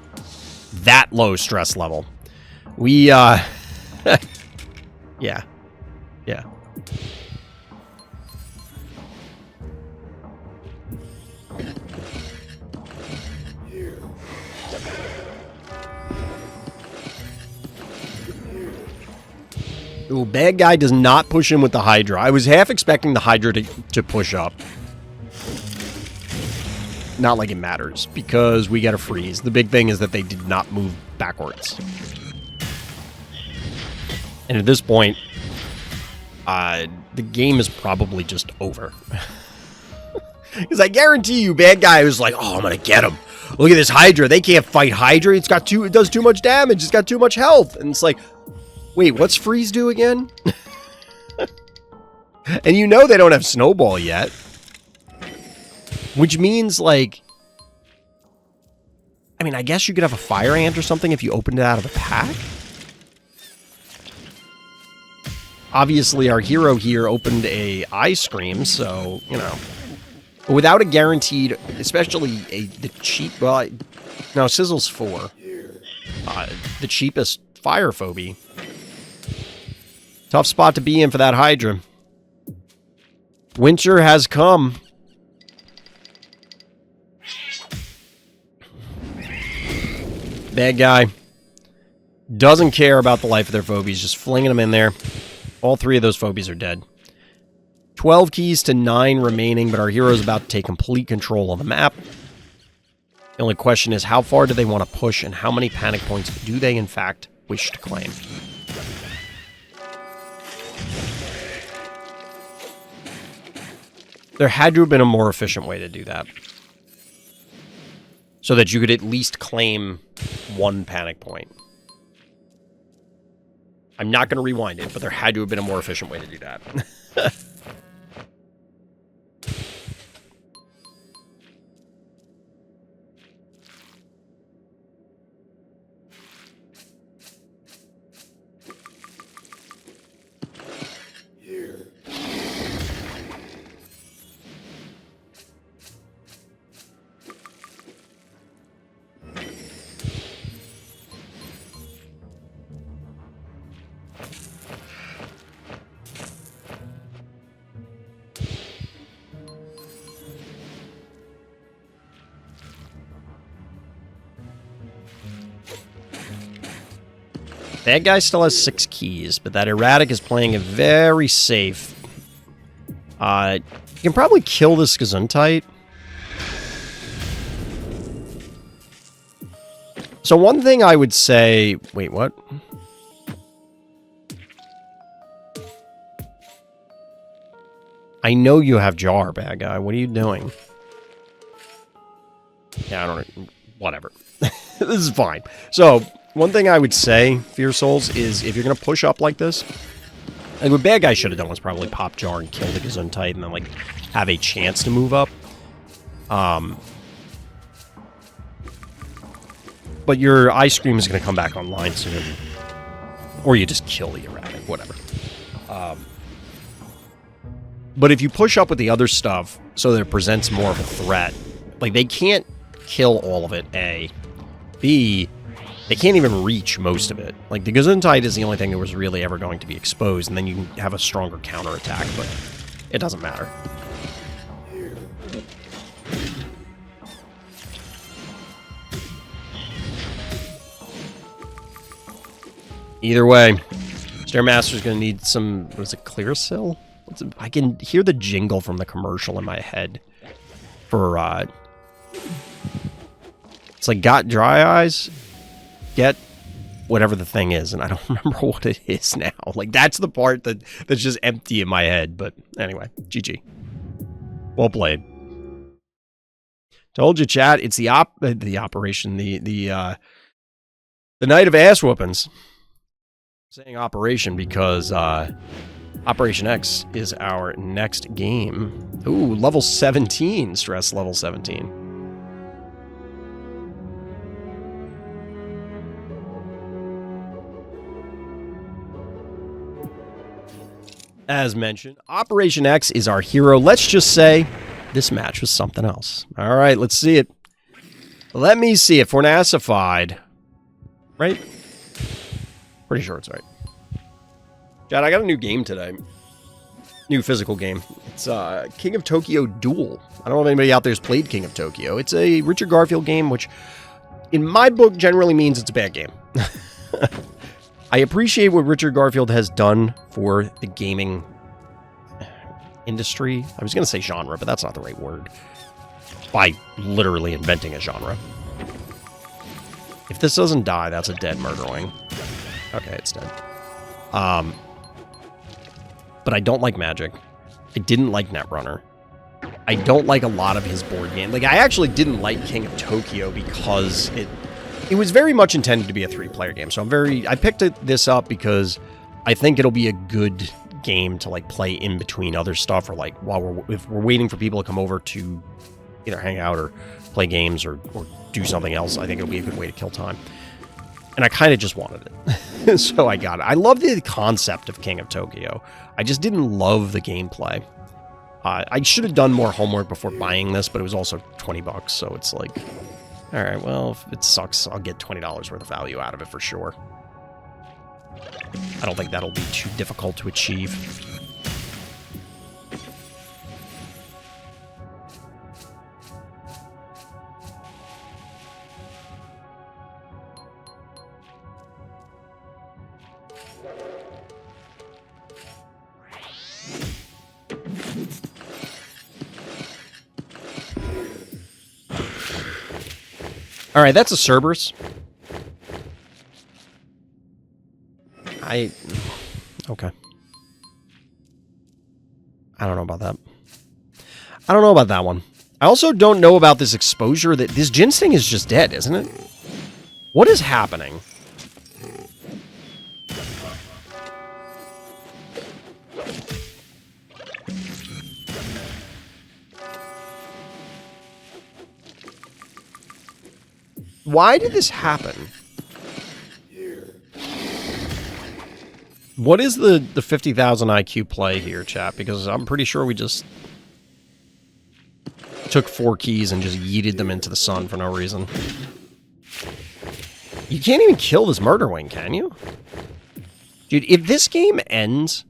That low stress level. We, yeah. Yeah. Ooh, bad guy does not push in with the Hydra. I was half expecting the Hydra to push up. Not like it matters, because we get a freeze. The big thing is that they did not move backwards. And at this point, the game is probably just over. Because I guarantee you, bad guy was like, oh, I'm going to get him. Look at this Hydra. They can't fight Hydra. It does too much damage. It's got too much health. And it's like, wait, what's freeze do again? And you know they don't have snowball yet. Which means, like, I mean, I guess you could have a fire ant or something if you opened it out of the pack. Obviously, our hero here opened a ice cream, so, you know. Without a guaranteed, especially the cheap, well, no, Sizzle's 4. The cheapest fire phobie. Tough spot to be in for that Hydra. Winter has come. Bad guy doesn't care about the life of their phobies, just flinging them in there. All 3 of those phobies are dead. 12 keys to 9 remaining, but our hero's about to take complete control of the map. The only question is, how far do they want to push, and how many panic points do they, in fact, wish to claim? There had to have been a more efficient way to do that. So that you could at least claim 1 panic point. I'm not going to rewind it, but there had to have been a more efficient way to do that. That guy still has 6 keys, but that Erratic is playing it very safe. You can probably kill this Gesundheit. So one thing I would say... Wait, what? I know you have Jar, bad guy. What are you doing? Yeah, I don't know. Whatever. This is fine. So... one thing I would say, fearsouls, is if you're going to push up like this, and what bad guy should have done was probably pop Jar and kill the Gesundheit and then, like, have a chance to move up. But your ice cream is going to come back online soon. Or you just kill the Erratic, whatever. But if you push up with the other stuff so that it presents more of a threat, like, they can't kill all of it, A. B... they can't even reach most of it. Like, the Gesundheit is the only thing that was really ever going to be exposed, and then you can have a stronger counterattack, but it doesn't matter. Either way, Stairmaster's going to need some... what is it, Clear Sill? I can hear the jingle from the commercial in my head for... it's like, got dry eyes... get whatever the thing is, and I don't remember what it is now. Like, that's the part that's just empty in my head, but anyway, GG. Well played. Told you, chat, it's the operation, the night of ass whoopings. I'm saying operation because operationX is our next game. Ooh, level 17, stress level 17. As mentioned, operationX is our hero. Let's just say this match was something else. All right, let's see it. Let me see it. Fornacified. Right? Pretty sure it's right. Chad, I got a new game today. New physical game. It's King of Tokyo Duel. I don't know if anybody out there has played King of Tokyo. It's a Richard Garfield game, which in my book generally means it's a bad game. I appreciate what Richard Garfield has done for the gaming industry. I was going to say genre, but that's not the right word. By literally inventing a genre. If this doesn't die, that's a dead murderwing. Okay, it's dead. But I don't like Magic. I didn't like Netrunner. I don't like a lot of his board game. Like, I actually didn't like King of Tokyo because it was very much intended to be a 3-player game. So I picked this up because I think it'll be a good game to, like, play in between other stuff, or, like, if we're waiting for people to come over to either hang out or play games or do something else. I think it'll be a good way to kill time. And I kind of just wanted it. So I got it. I love the concept of King of Tokyo. I just didn't love the gameplay. I should have done more homework before buying this, but it was also $20, so it's like, all right, well, if it sucks, I'll get $20 worth of value out of it for sure. I don't think that'll be too difficult to achieve. All right, that's a Cerberus. Okay. I don't know about that. I don't know about that one. I also don't know about this exposure that this ginseng is just dead, isn't it? What is happening? Why did this happen? What is the 50,000 IQ play here, chat? Because I'm pretty sure we just took 4 keys and just yeeted them into the sun for no reason. You can't even kill this Murderwing, can you? Dude, if this game ends...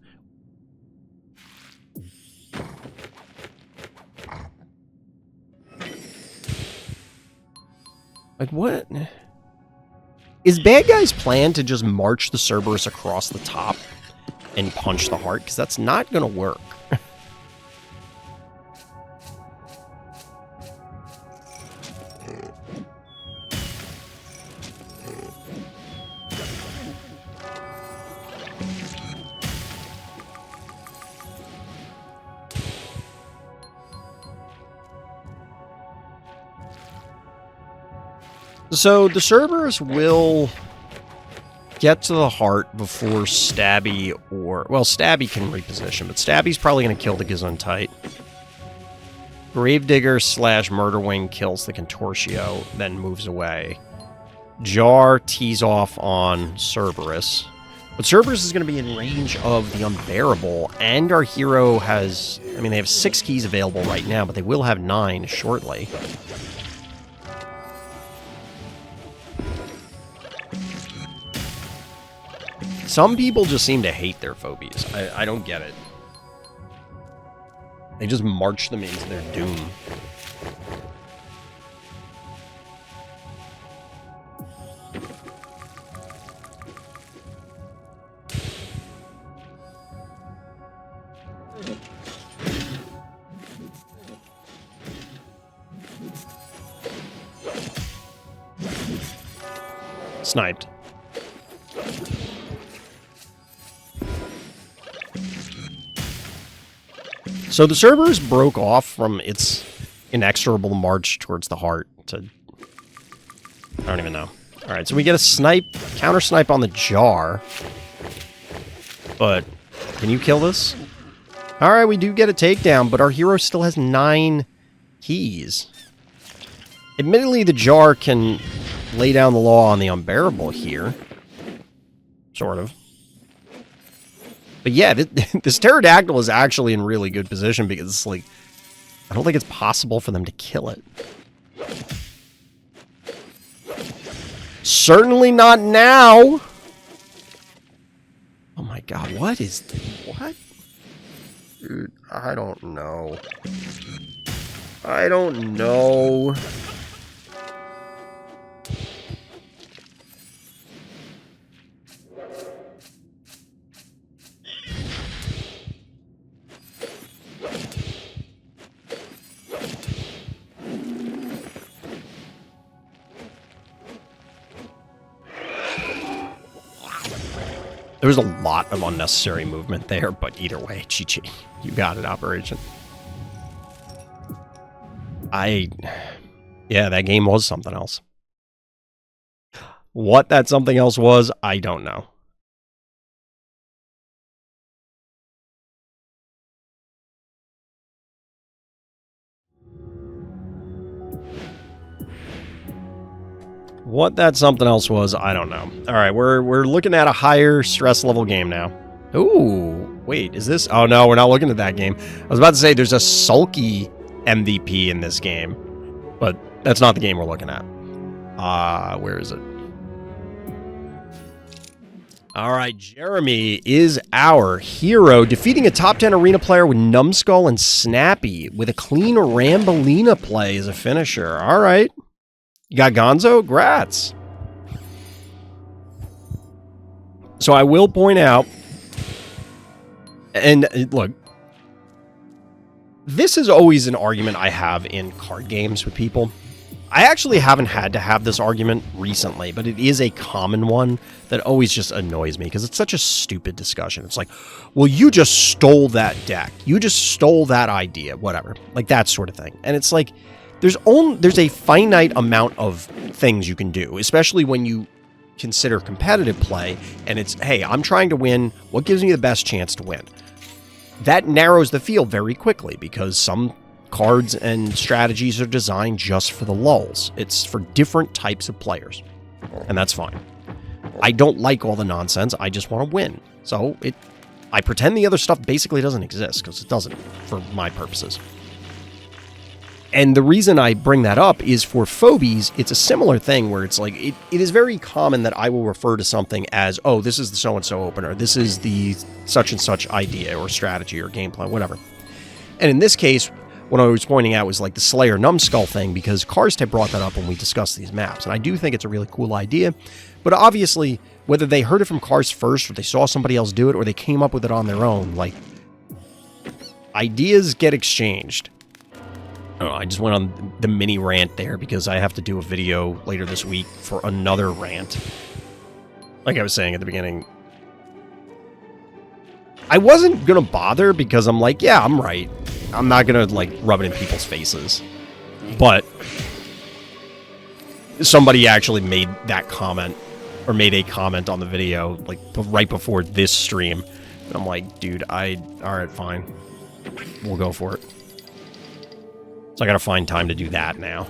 Like, what? Is Bad Guy's plan to just march the Cerberus across the top and punch the heart? Because that's not going to work. So the Cerberus will get to the heart before Stabby or... Well, Stabby can reposition, but Stabby's probably going to kill the Gesundheit. Gravedigger / Murderwing kills the Contortio, then moves away. Jar tees off on Cerberus. But Cerberus is going to be in range of the Unbearable, and our hero has... I mean, they have 6 keys available right now, but they will have 9 shortly. Some people just seem to hate their phobies. I don't get it. They just march them into their doom. Sniped. So the Cerberus broke off from its inexorable march towards the heart to... I don't even know. Alright, so we get a counter snipe on the Jar. But, can you kill this? Alright, we do get a takedown, but our hero still has 9 keys. Admittedly, the Jar can lay down the law on the Unbearable here. Sort of. But yeah, this pterodactyl is actually in really good position because it's like, I don't think it's possible for them to kill it. Certainly not now! Oh my god, what? Dude, I don't know. I don't know. There was a lot of unnecessary movement there, but either way, GG. You got it, Operation. Yeah, that game was something else. What that something else was, I don't know. What that something else was, I don't know. All right, we're looking at a higher stress level game now. Ooh, wait, is this? Oh no, we're not looking at that game. I was about to say there's a sulky MVP in this game, but that's not the game we're looking at. Where is it? All right, Jeremy is our hero, defeating a top 10 arena player with Numbskull and Snappy with a clean Rambolina play as a finisher. All right. You got Gonzo? Grats. So I will point out, and look, this is always an argument I have in card games with people. I actually haven't had to have this argument recently, but it is a common one that always just annoys me because it's such a stupid discussion. It's like, well, you just stole that deck. You just stole that idea, whatever. Like that sort of thing. And it's like, there's a finite amount of things you can do, especially when you consider competitive play, and it's, hey, I'm trying to win. What gives me the best chance to win? That narrows the field very quickly because some cards and strategies are designed just for the lulls. It's for different types of players, and that's fine. I don't like all the nonsense. I just want to win. So I pretend the other stuff basically doesn't exist because it doesn't for my purposes. And the reason I bring that up is for Phobies, it's a similar thing where it's like, it is very common that I will refer to something as, oh, this is the so-and-so opener, this is the such-and-such idea or strategy or game plan, whatever. And in this case, what I was pointing out was like the Slayer Numbskull thing, because Karst brought that up when we discussed these maps. And I do think it's a really cool idea. But obviously, whether they heard it from Karst first, or they saw somebody else do it, or they came up with it on their own, like, ideas get exchanged. Oh, I just went on the mini rant there because I have to do a video later this week for another rant. Like I was saying at the beginning, I wasn't going to bother because I'm like, yeah, I'm right. I'm not going to, like, rub it in people's faces. But somebody actually made that comment, or made a comment on the video, like, right before this stream. And I'm like, dude, all right, fine. We'll go for it. So I gotta find time to do that now.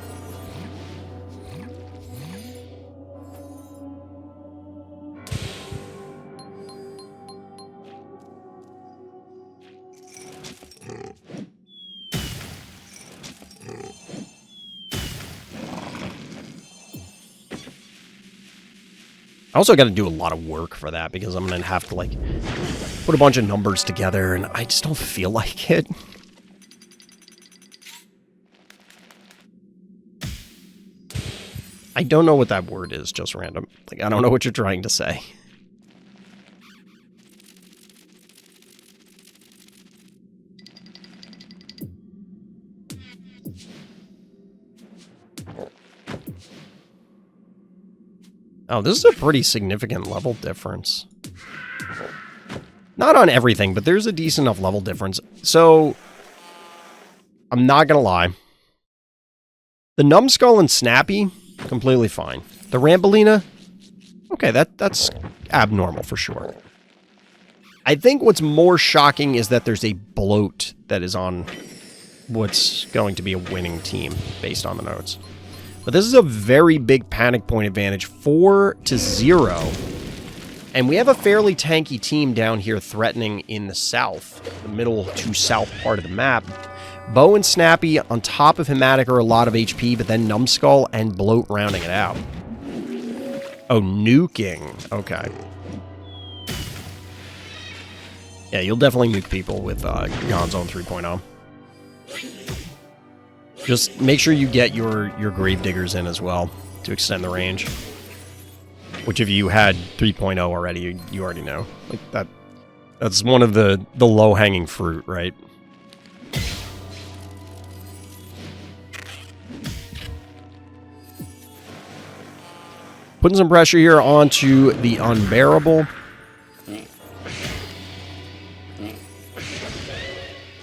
I also got to do a lot of work for that because I'm going to have to, like, put a bunch of numbers together, and I just don't feel like it. I don't know what that word is, just random. Like, I don't know what you're trying to say. Oh, this is a pretty significant level difference. Not on everything, but there's a decent enough level difference. So, I'm not gonna lie. The Numbskull and Snappy, completely fine. The Rambolina, okay, that's abnormal for sure. I think what's more shocking is that there's a bloat that is on what's going to be a winning team based on the notes. But this is a very big panic point advantage, 4-0. And we have a fairly tanky team down here threatening in the south, the middle to south part of the map. Bo and Snappy on top of Hematic are a lot of HP, but then Numbskull and Bloat rounding it out. Oh, nuking. Okay. Yeah, you'll definitely nuke people with Gonzo 3.0. Just make sure you get your Gravediggers in as well to extend the range. Which if you had 3.0 already, you already know. Like that's one of the low-hanging fruit, right? Putting some pressure here onto the Unbearable.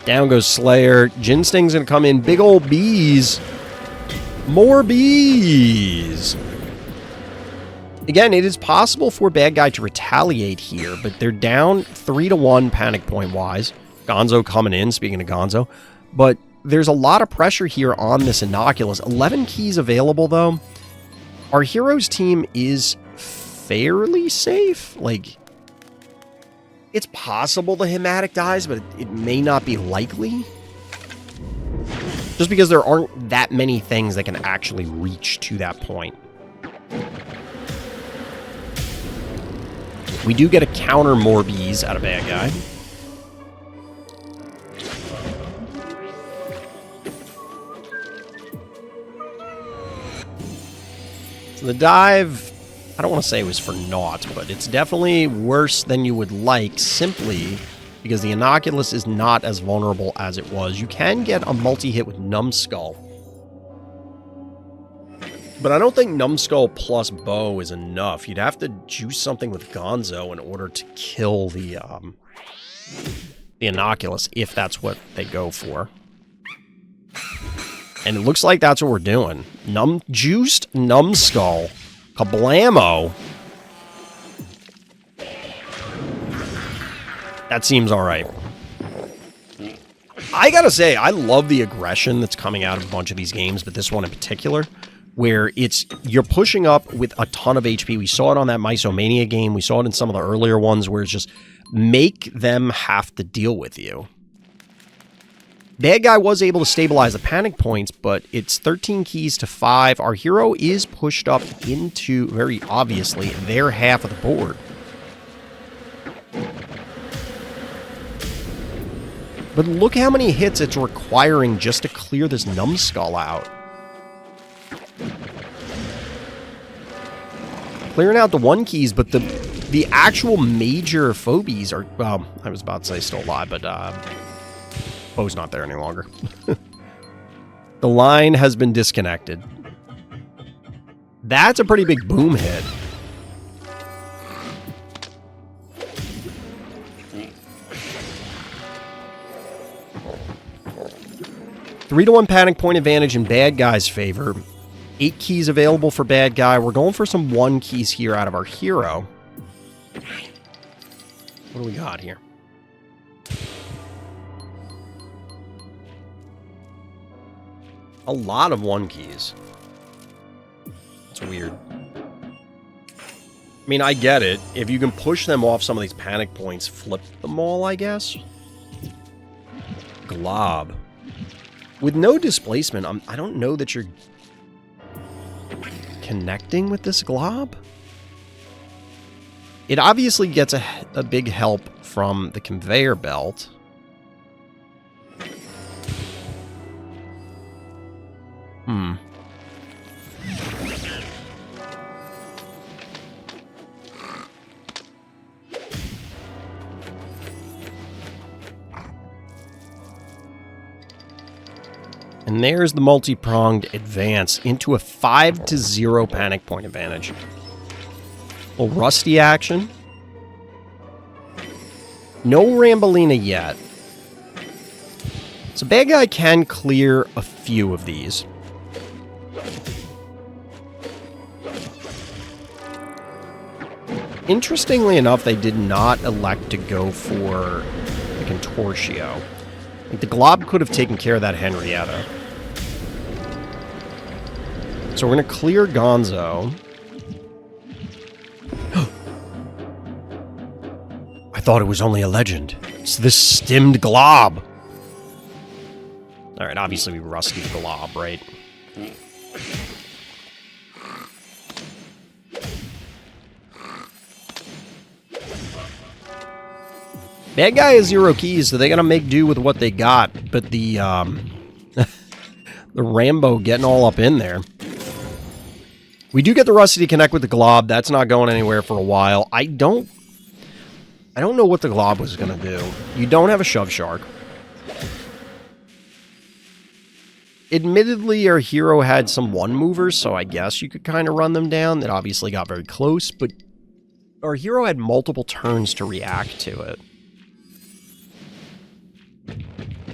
Down goes Slayer. Jinsting's gonna come in. Big old bees. More bees. Again, it is possible for bad guy to retaliate here, but they're down 3-1 panic point wise. Gonzo coming in, speaking of Gonzo. But there's a lot of pressure here on this Innocuous. 11 keys available, though. Our hero's team is fairly safe. Like, it's possible the Hematic dies, but it may not be likely. Just because there aren't that many things that can actually reach to that point. We do get a counter Morbies out of bad guy. So the dive, I don't want to say it was for naught, but it's definitely worse than you would like, simply because the Innocuous is not as vulnerable as it was. You can get a multi-hit with Numbskull. But I don't think Numbskull plus Bow is enough. You'd have to juice something with Gonzo in order to kill the Innocuous, if that's what they go for. And it looks like that's what we're doing. Juiced Numbskull. Kablamo. That seems alright. I gotta say, I love the aggression that's coming out of a bunch of these games, but this one in particular, where you're pushing up with a ton of HP. We saw it on that Mysomania game. We saw it in some of the earlier ones where it's just make them have to deal with you. Bad guy was able to stabilize the panic points, but it's 13 keys to 5. Our hero is pushed up into, very obviously, their half of the board. But look how many hits it's requiring just to clear this Numbskull out. Clearing out the 1 keys, but the actual major Phobies are, well, I was about to say still alive, but Bo's not there any longer. The line has been disconnected. That's a pretty big boom hit. Three to 1 panic point advantage in bad guy's favor. 8 keys available for bad guy. We're going for some 1 keys here out of our hero. What do we got here? A lot of 1 keys. That's weird. I mean, I get it. If you can push them off some of these panic points, flip them all, I guess. Glob. With no displacement, I don't know that you're connecting with this glob. It obviously gets a big help from the conveyor belt. And there's the multi-pronged advance into a 5-0 panic point advantage. A little rusty action. No Rambolina yet. So bad guy can clear a few of these. Interestingly enough, they did not elect to go for the Contortio. Like, the Glob could have taken care of that Henrietta. So we're going to clear Gonzo. I thought it was only a legend. It's this stimmed Glob. Alright, obviously we rusty the Glob, right? Bad guy has 0 keys, so they gotta make do with what they got. But the, the Rambo getting all up in there. We do get the Rusty to connect with the Glob. That's not going anywhere for a while. I don't know what the Glob was gonna do. You don't have a Shove Shark. Admittedly, our hero had some 1-movers, so I guess you could kind of run them down. That obviously got very close, but our hero had multiple turns to react to it.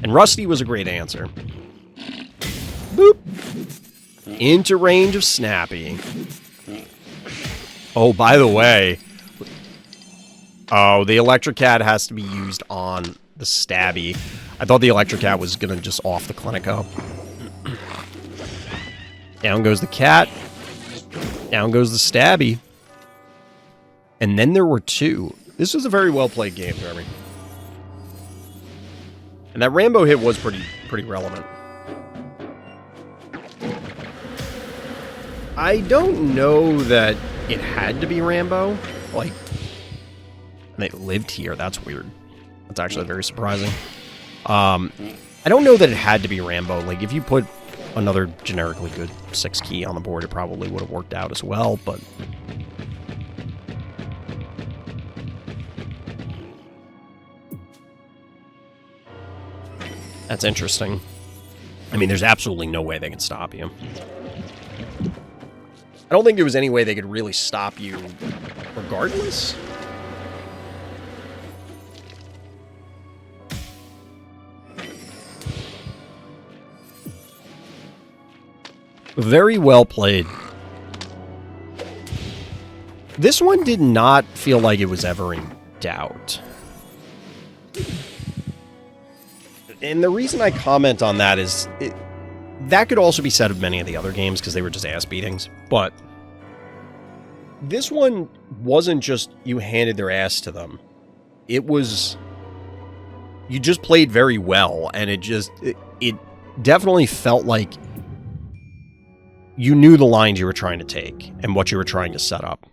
And Rusty was a great answer. Boop! Into range of Snappy. Oh, by the way... Oh, the Electric Cat has to be used on the Stabby. I thought the Electric Cat was gonna just off the Clinico. Down goes the cat. Down goes the Stabby. And then there were two. This was a very well-played game, Jeremy. And that Rambo hit was pretty relevant. I don't know that it had to be Rambo. Like, they lived here. That's weird. That's actually very surprising. I don't know that it had to be Rambo. Like, if you put another generically good 6 key on the board, it probably would have worked out as well, but... That's interesting. I mean, there's absolutely no way they can stop you. I don't think there was any way they could really stop you regardless. Very well played. This one did not feel like it was ever in doubt. And the reason I comment on that is, that could also be said of many of the other games, because they were just ass beatings. But this one wasn't just you handed their ass to them. It was... You just played very well, and it definitely felt like you knew the lines you were trying to take, and what you were trying to set up.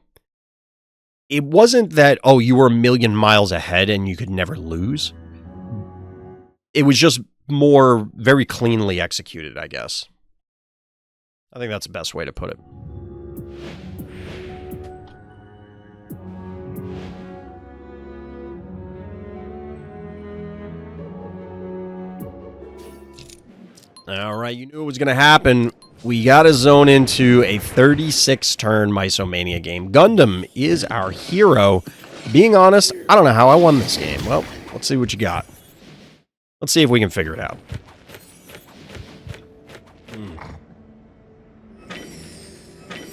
It wasn't that, oh, you were a million miles ahead and you could never lose. It was just more very cleanly executed, I guess. I think that's the best way to put it. All right, you knew it was going to happen. We got to zone into a 36-turn Mysomania game. Gundam is our hero. Being honest, I don't know how I won this game. Well, let's see what you got. Let's see if we can figure it out.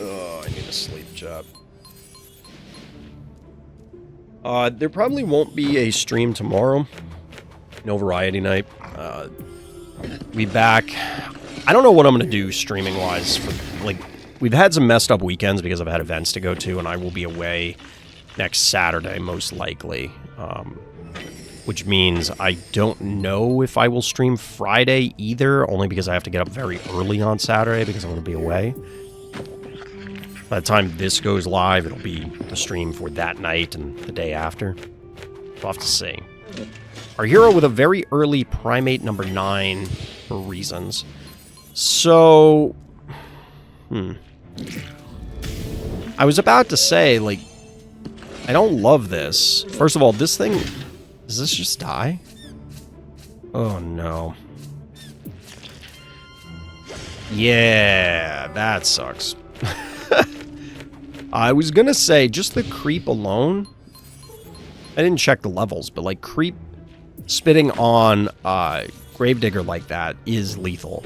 Oh, I need a sleep job. There probably won't be a stream tomorrow. No variety night. Be back. I don't know what I'm going to do streaming-wise. Like, we've had some messed up weekends because I've had events to go to, and I will be away next Saturday, most likely. Which means I don't know if I will stream Friday either, only because I have to get up very early on Saturday because I'm going to be away. By the time this goes live, it'll be the stream for that night and the day after. We'll have to see. Our hero with a very early primate number 9 for reasons. So... I was about to say, like, I don't love this. First of all, this thing... Does this just die? Oh, no. Yeah, that sucks. I was gonna say, just the creep alone... I didn't check the levels, but, like, creep spitting on Gravedigger like that is lethal.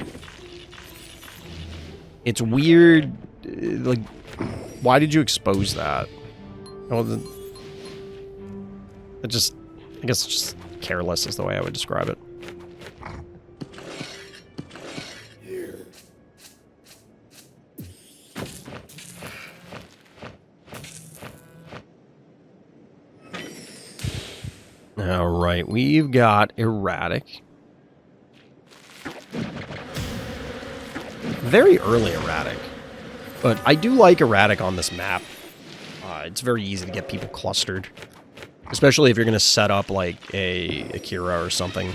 It's weird... Like, why did you expose that? Oh, it just... I guess it's just careless is the way I would describe it. Alright, we've got Erratic. Very early Erratic. But I do like Erratic on this map. It's very easy to get people clustered. Especially if you're going to set up, like, a Akira or something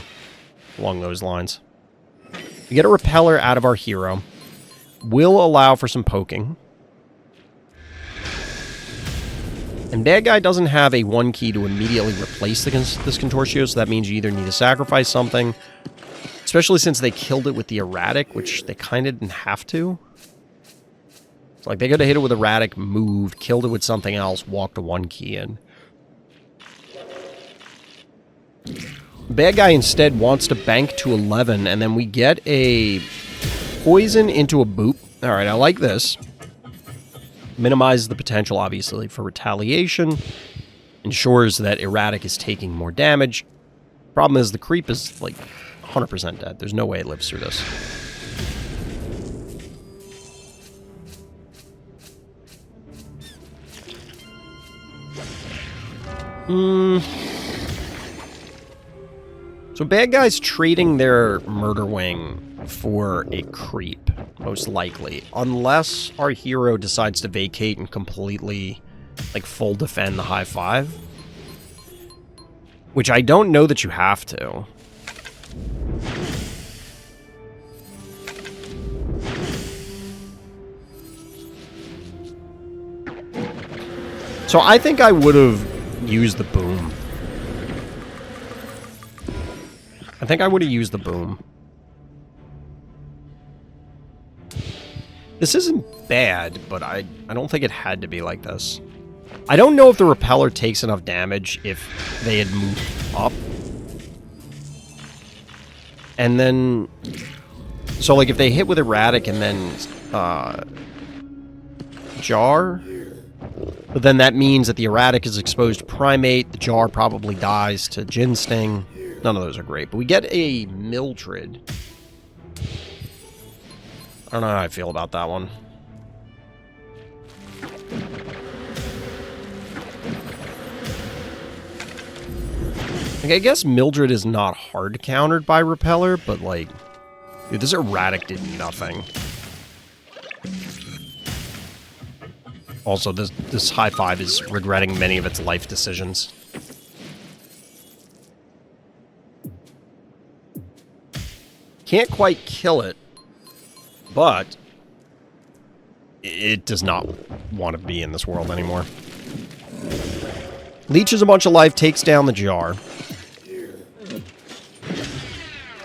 along those lines. We get a repeller out of our hero. Will allow for some poking. And bad guy doesn't have a 1 key to immediately replace this Contortio, so that means you either need to sacrifice something, especially since they killed it with the Erratic, which they kind of didn't have to. It's like they could have hit it with erratic, moved, killed it with something else, walked a 1 key in. Bad guy instead wants to bank to 11, and then we get a poison into a boop. Alright, I like this. Minimizes the potential, obviously, for retaliation. Ensures that erratic is taking more damage. Problem is, the creep is, like, 100% dead. There's no way it lives through this. So bad guys trading their murder wing for a creep, most likely. Unless our hero decides to vacate and completely, like, full defend the high 5. Which I don't know that you have to. So I think I would have used the boom. I think I would have used the boom. This isn't bad, but I don't think it had to be like this. I don't know if the repeller takes enough damage if they had moved up. And then... So, like, if they hit with erratic and then... jar... But then that means that the erratic is exposed to primate, the jar probably dies to Jin Sting. None of those are great. But we get a Mildred. I don't know how I feel about that one. Like, I guess Mildred is not hard countered by Repeller, but, like, dude, this erratic did nothing. Also, this high 5 is regretting many of its life decisions. Can't quite kill it, but it does not want to be in this world anymore. Leeches a bunch of life, takes down the jar.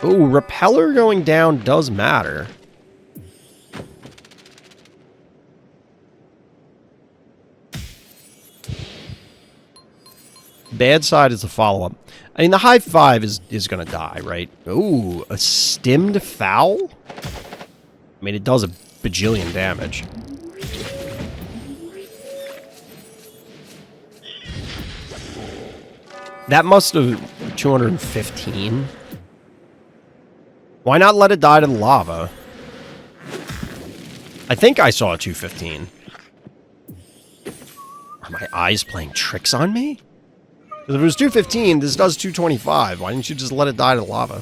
Ooh, Repeller going down does matter. Bad side is the follow-up. I mean, the high 5 is going to die, right? Ooh, a stimmed foul? I mean, it does a bajillion damage. That must have... 215? Why not let it die to the lava? I think I saw a 215. Are my eyes playing tricks on me? If it was 215, this does 225. Why didn't you just let it die to lava?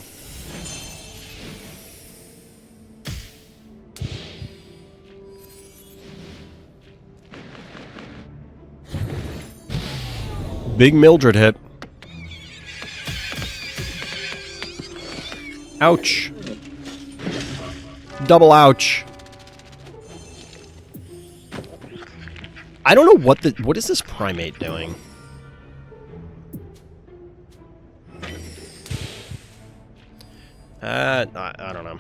Big Mildred hit. Ouch. Double ouch. I don't know what is this primate doing? I don't know.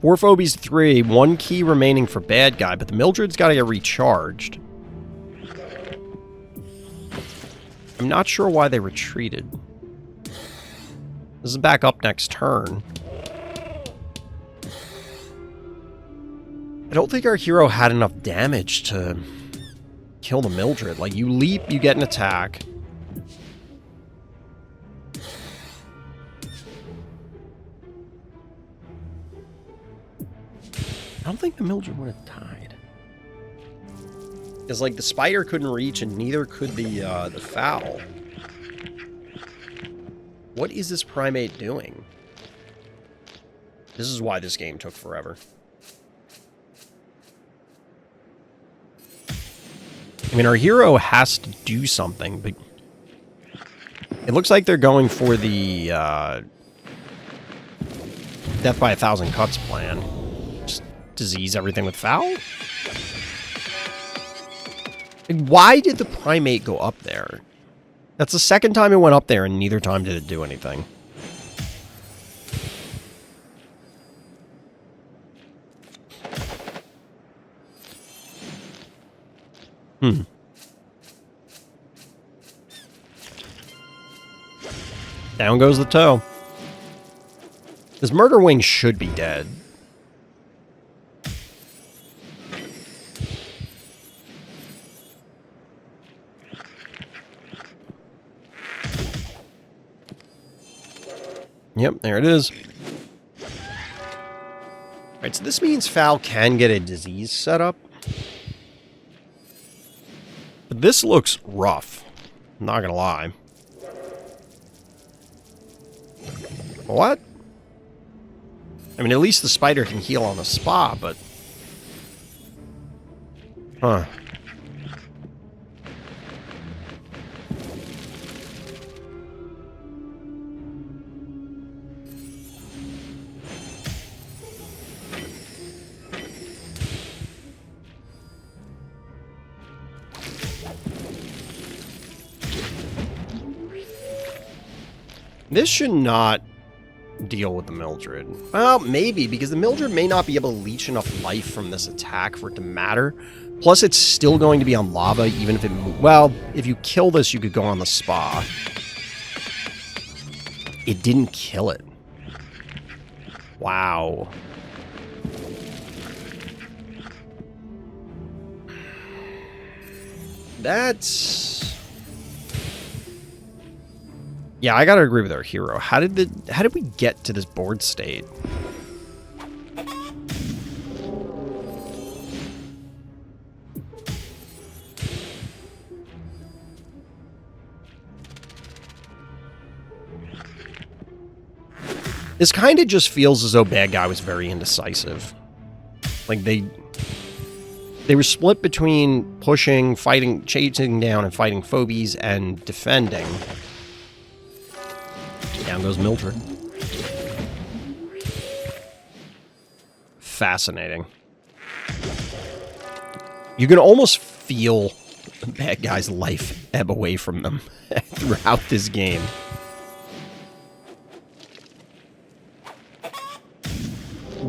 Four Phobies 3, 1 key remaining for bad guy, but the Mildred's got to get recharged. I'm not sure why they retreated. This is back up next turn. I don't think our hero had enough damage to kill the Mildred. Like, you leap, you get an attack. I don't think the Mildred would have died. Because, like, the spider couldn't reach, and neither could the fowl. What is this primate doing? This is why this game took forever. I mean, our hero has to do something, but... It looks like they're going for the, Death by 1,000 Cuts plan. Just disease everything with foul? Like, why did the primate go up there? That's the second time it went up there, and neither time did it do anything. Down goes the toe. This murder wing should be dead. Yep, there it is. Alright, so this means Foul can get a disease set up. But this looks rough. I'm not gonna lie. What? I mean, at least the spider can heal on the spot, but... Huh. This should not deal with the Mildred. Well, maybe, because the Mildred may not be able to leech enough life from this attack for it to matter. Plus, it's still going to be on lava, even if it... Well, if you kill this, you could go on the spa. It didn't kill it. Wow. That's... Yeah, I gotta agree with our hero. How did we get to this board state? This kind of just feels as though Bad Guy was very indecisive. Like they were split between pushing, fighting, chasing down and fighting Phobies and defending. Down goes Mildred. Fascinating. You can almost feel the Bad Guy's life ebb away from them throughout this game.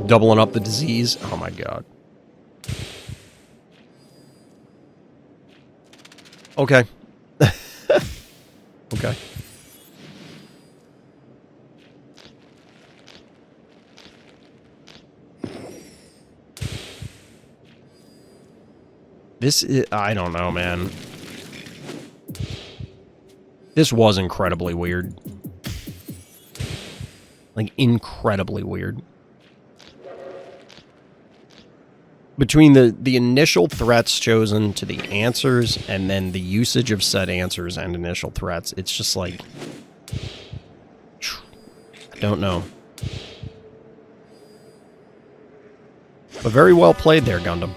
Doubling up the disease. Oh my god. Okay. Okay. This is, I don't know, man. This was incredibly weird. Like, incredibly weird. Between the initial threats chosen to the answers, and then the usage of said answers and initial threats, it's just like... I don't know. But very well played there, Gundam.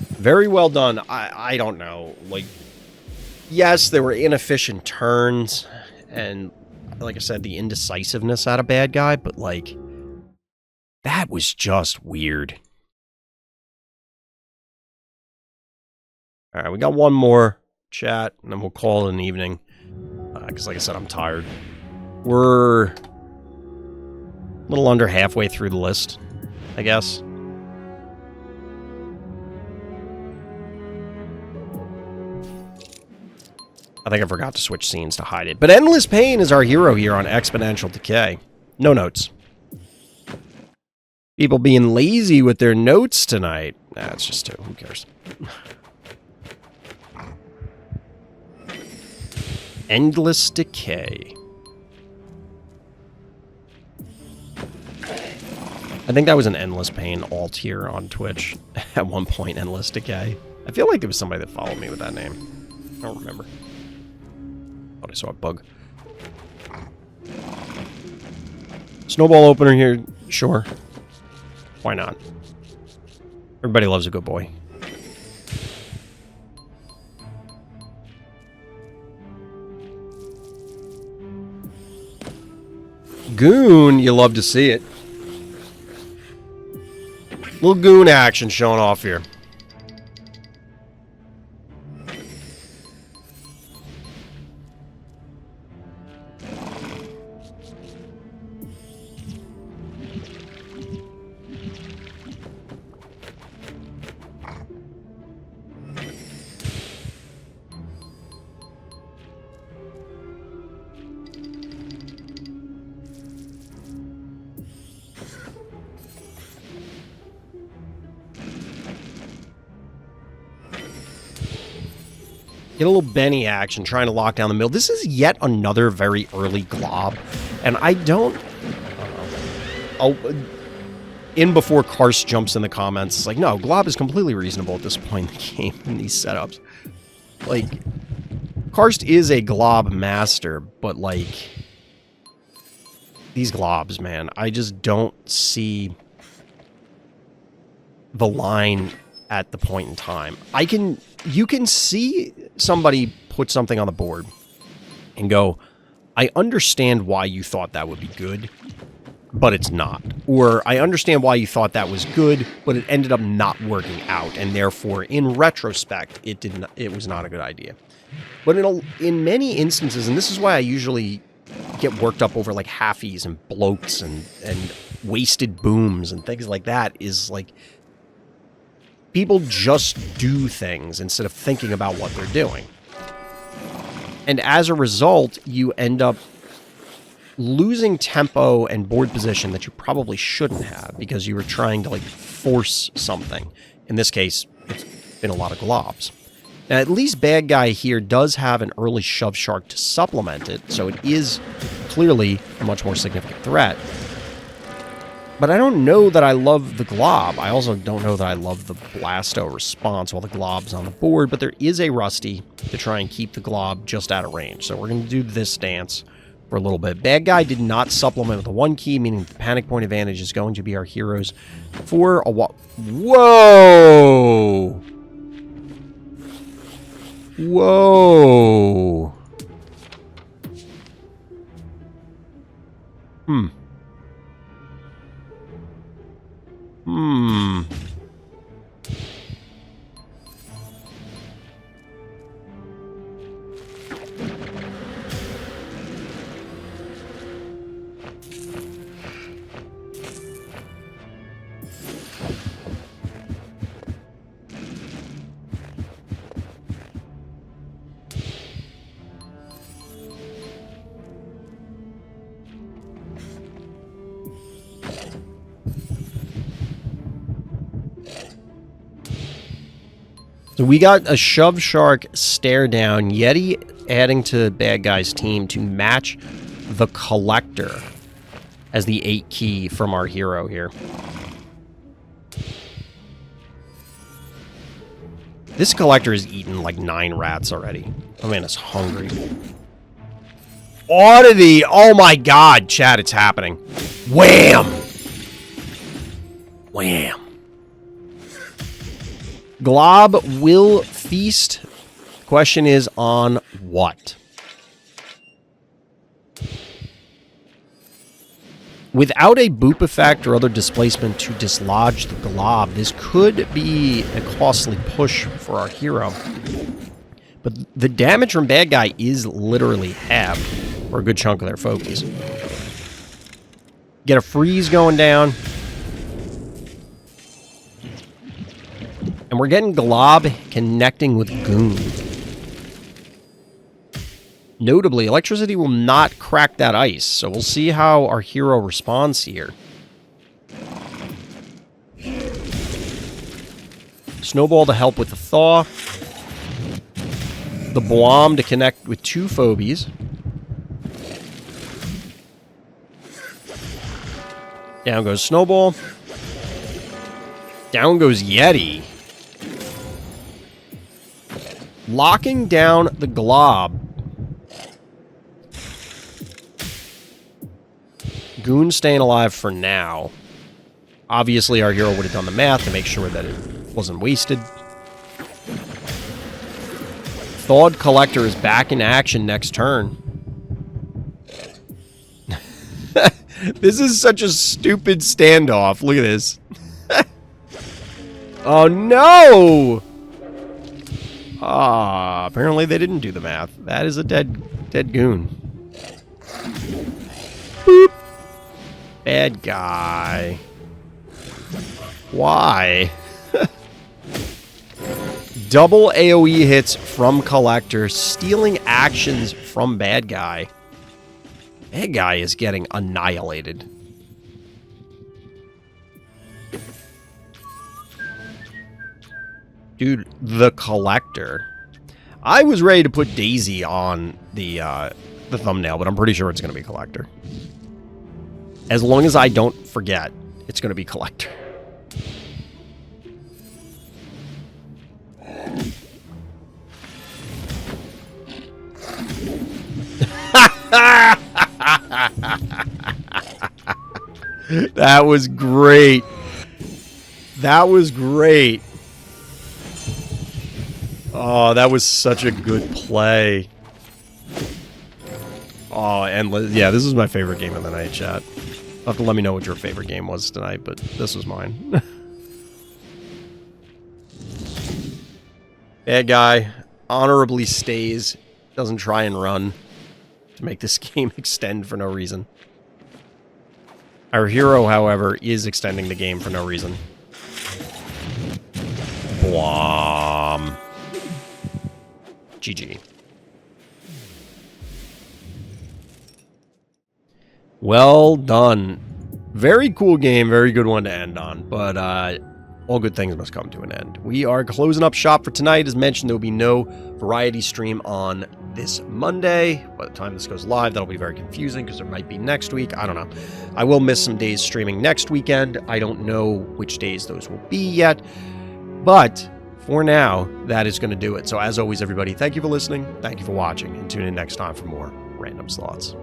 Very well done. I don't know. Like, yes, there were inefficient turns, and like I said, the indecisiveness out of Bad Guy, but like, that was just weird. Alright, we got one more chat, and then we'll call it an evening. Because like I said, I'm tired. We're a little under halfway through the list, I guess. I think I forgot to switch scenes to hide it. But Endless Pain is our hero here on Exponential Decay. No notes. People being lazy with their notes tonight. Nah, it's just two. Who cares? Endless Decay. I think that was an Endless Pain alt here on Twitch. At one point, Endless Decay. I feel like there was somebody that followed me with that name. I don't remember. Thought I saw a bug. Snowball opener here. Sure. Why not? Everybody loves a good boy. Goon, you love to see it. Little goon action showing off here. Get a little Benny action trying to lock down the middle. This is yet another very early glob. And I don't... in before Karst jumps in the comments, it's like, no, glob is completely reasonable at this point in the game in these setups. Like, Karst is a glob master, but like... These globs, man, I just don't see the line at the point in time. You can see somebody put something on the board and go, I understand why you thought that would be good, but it's not. Or I understand why you thought that was good, but it ended up not working out, and therefore, in retrospect, it was not a good idea. But in many instances, and this is why I usually get worked up over like halfies and bloats and wasted booms and things like that, is like people just do things instead of thinking about what they're doing. And as a result, you end up losing tempo and board position that you probably shouldn't have because you were trying to like force something. In this case, it's been a lot of globs. Now, at least bad guy here does have an early shove shark to supplement it, so it is clearly a much more significant threat. But I don't know that I love the glob. I also don't know that I love the blasto response while the glob's on the board, but there is a rusty to try and keep the glob just out of range. So we're going to do this dance for a little bit. Bad guy did not supplement with a 1 key, meaning the panic point advantage is going to be our heroes for a while. Whoa! Whoa! So we got a shove shark stare down, Yeti adding to bad guy's team to match the collector as the 8 key from our hero here. This collector has eaten like 9 rats already. Oh man, it's hungry. Oddity! Oh my god, chat, it's happening. Wham! Wham! Glob will feast. Question is on what? Without a boop effect or other displacement to dislodge the glob, this could be a costly push for our hero. But the damage from bad guy is literally half for a good chunk of their Phobies. Get a freeze going down. And we're getting glob connecting with goon. Notably, electricity will not crack that ice, so we'll see how our hero responds here. Snowball to help with the thaw. The Blom to connect with 2 Phobies. Down goes Snowball. Down goes Yeti. Locking down the glob. Goon staying alive for now. Obviously, our hero would have done the math to make sure that it wasn't wasted. Thawed Collector is back in action next turn. This is such a stupid standoff. Look at this. Oh, no! Ah, apparently they didn't do the math. That is a dead goon. Boop. Bad guy. Why? Double AoE hits from Collector, stealing actions from bad guy. Bad guy is getting annihilated. Dude, the Collector. I was ready to put Daisy on the thumbnail, but I'm pretty sure it's going to be Collector. As long as I don't forget, it's going to be Collector. That was great. That was great. Oh, that was such a good play. Oh, and yeah, this is my favorite game of the night, chat. You'll have to let me know what your favorite game was tonight, but this was mine. Bad guy honorably stays, doesn't try and run to make this game extend for no reason. Our hero, however, is extending the game for no reason. Blom. GG. Well done. Very cool game, very good one to end on, but all good things must come to an end. We are closing up shop for tonight. As mentioned, there will be no variety stream on this Monday. By the time this goes live, that'll be very confusing because there might be next week. I don't know. I will miss some days streaming next weekend. I don't know which days those will be yet, but for now, that is going to do it. So as always, everybody, thank you for listening, thank you for watching, and tune in next time for more Random Slots.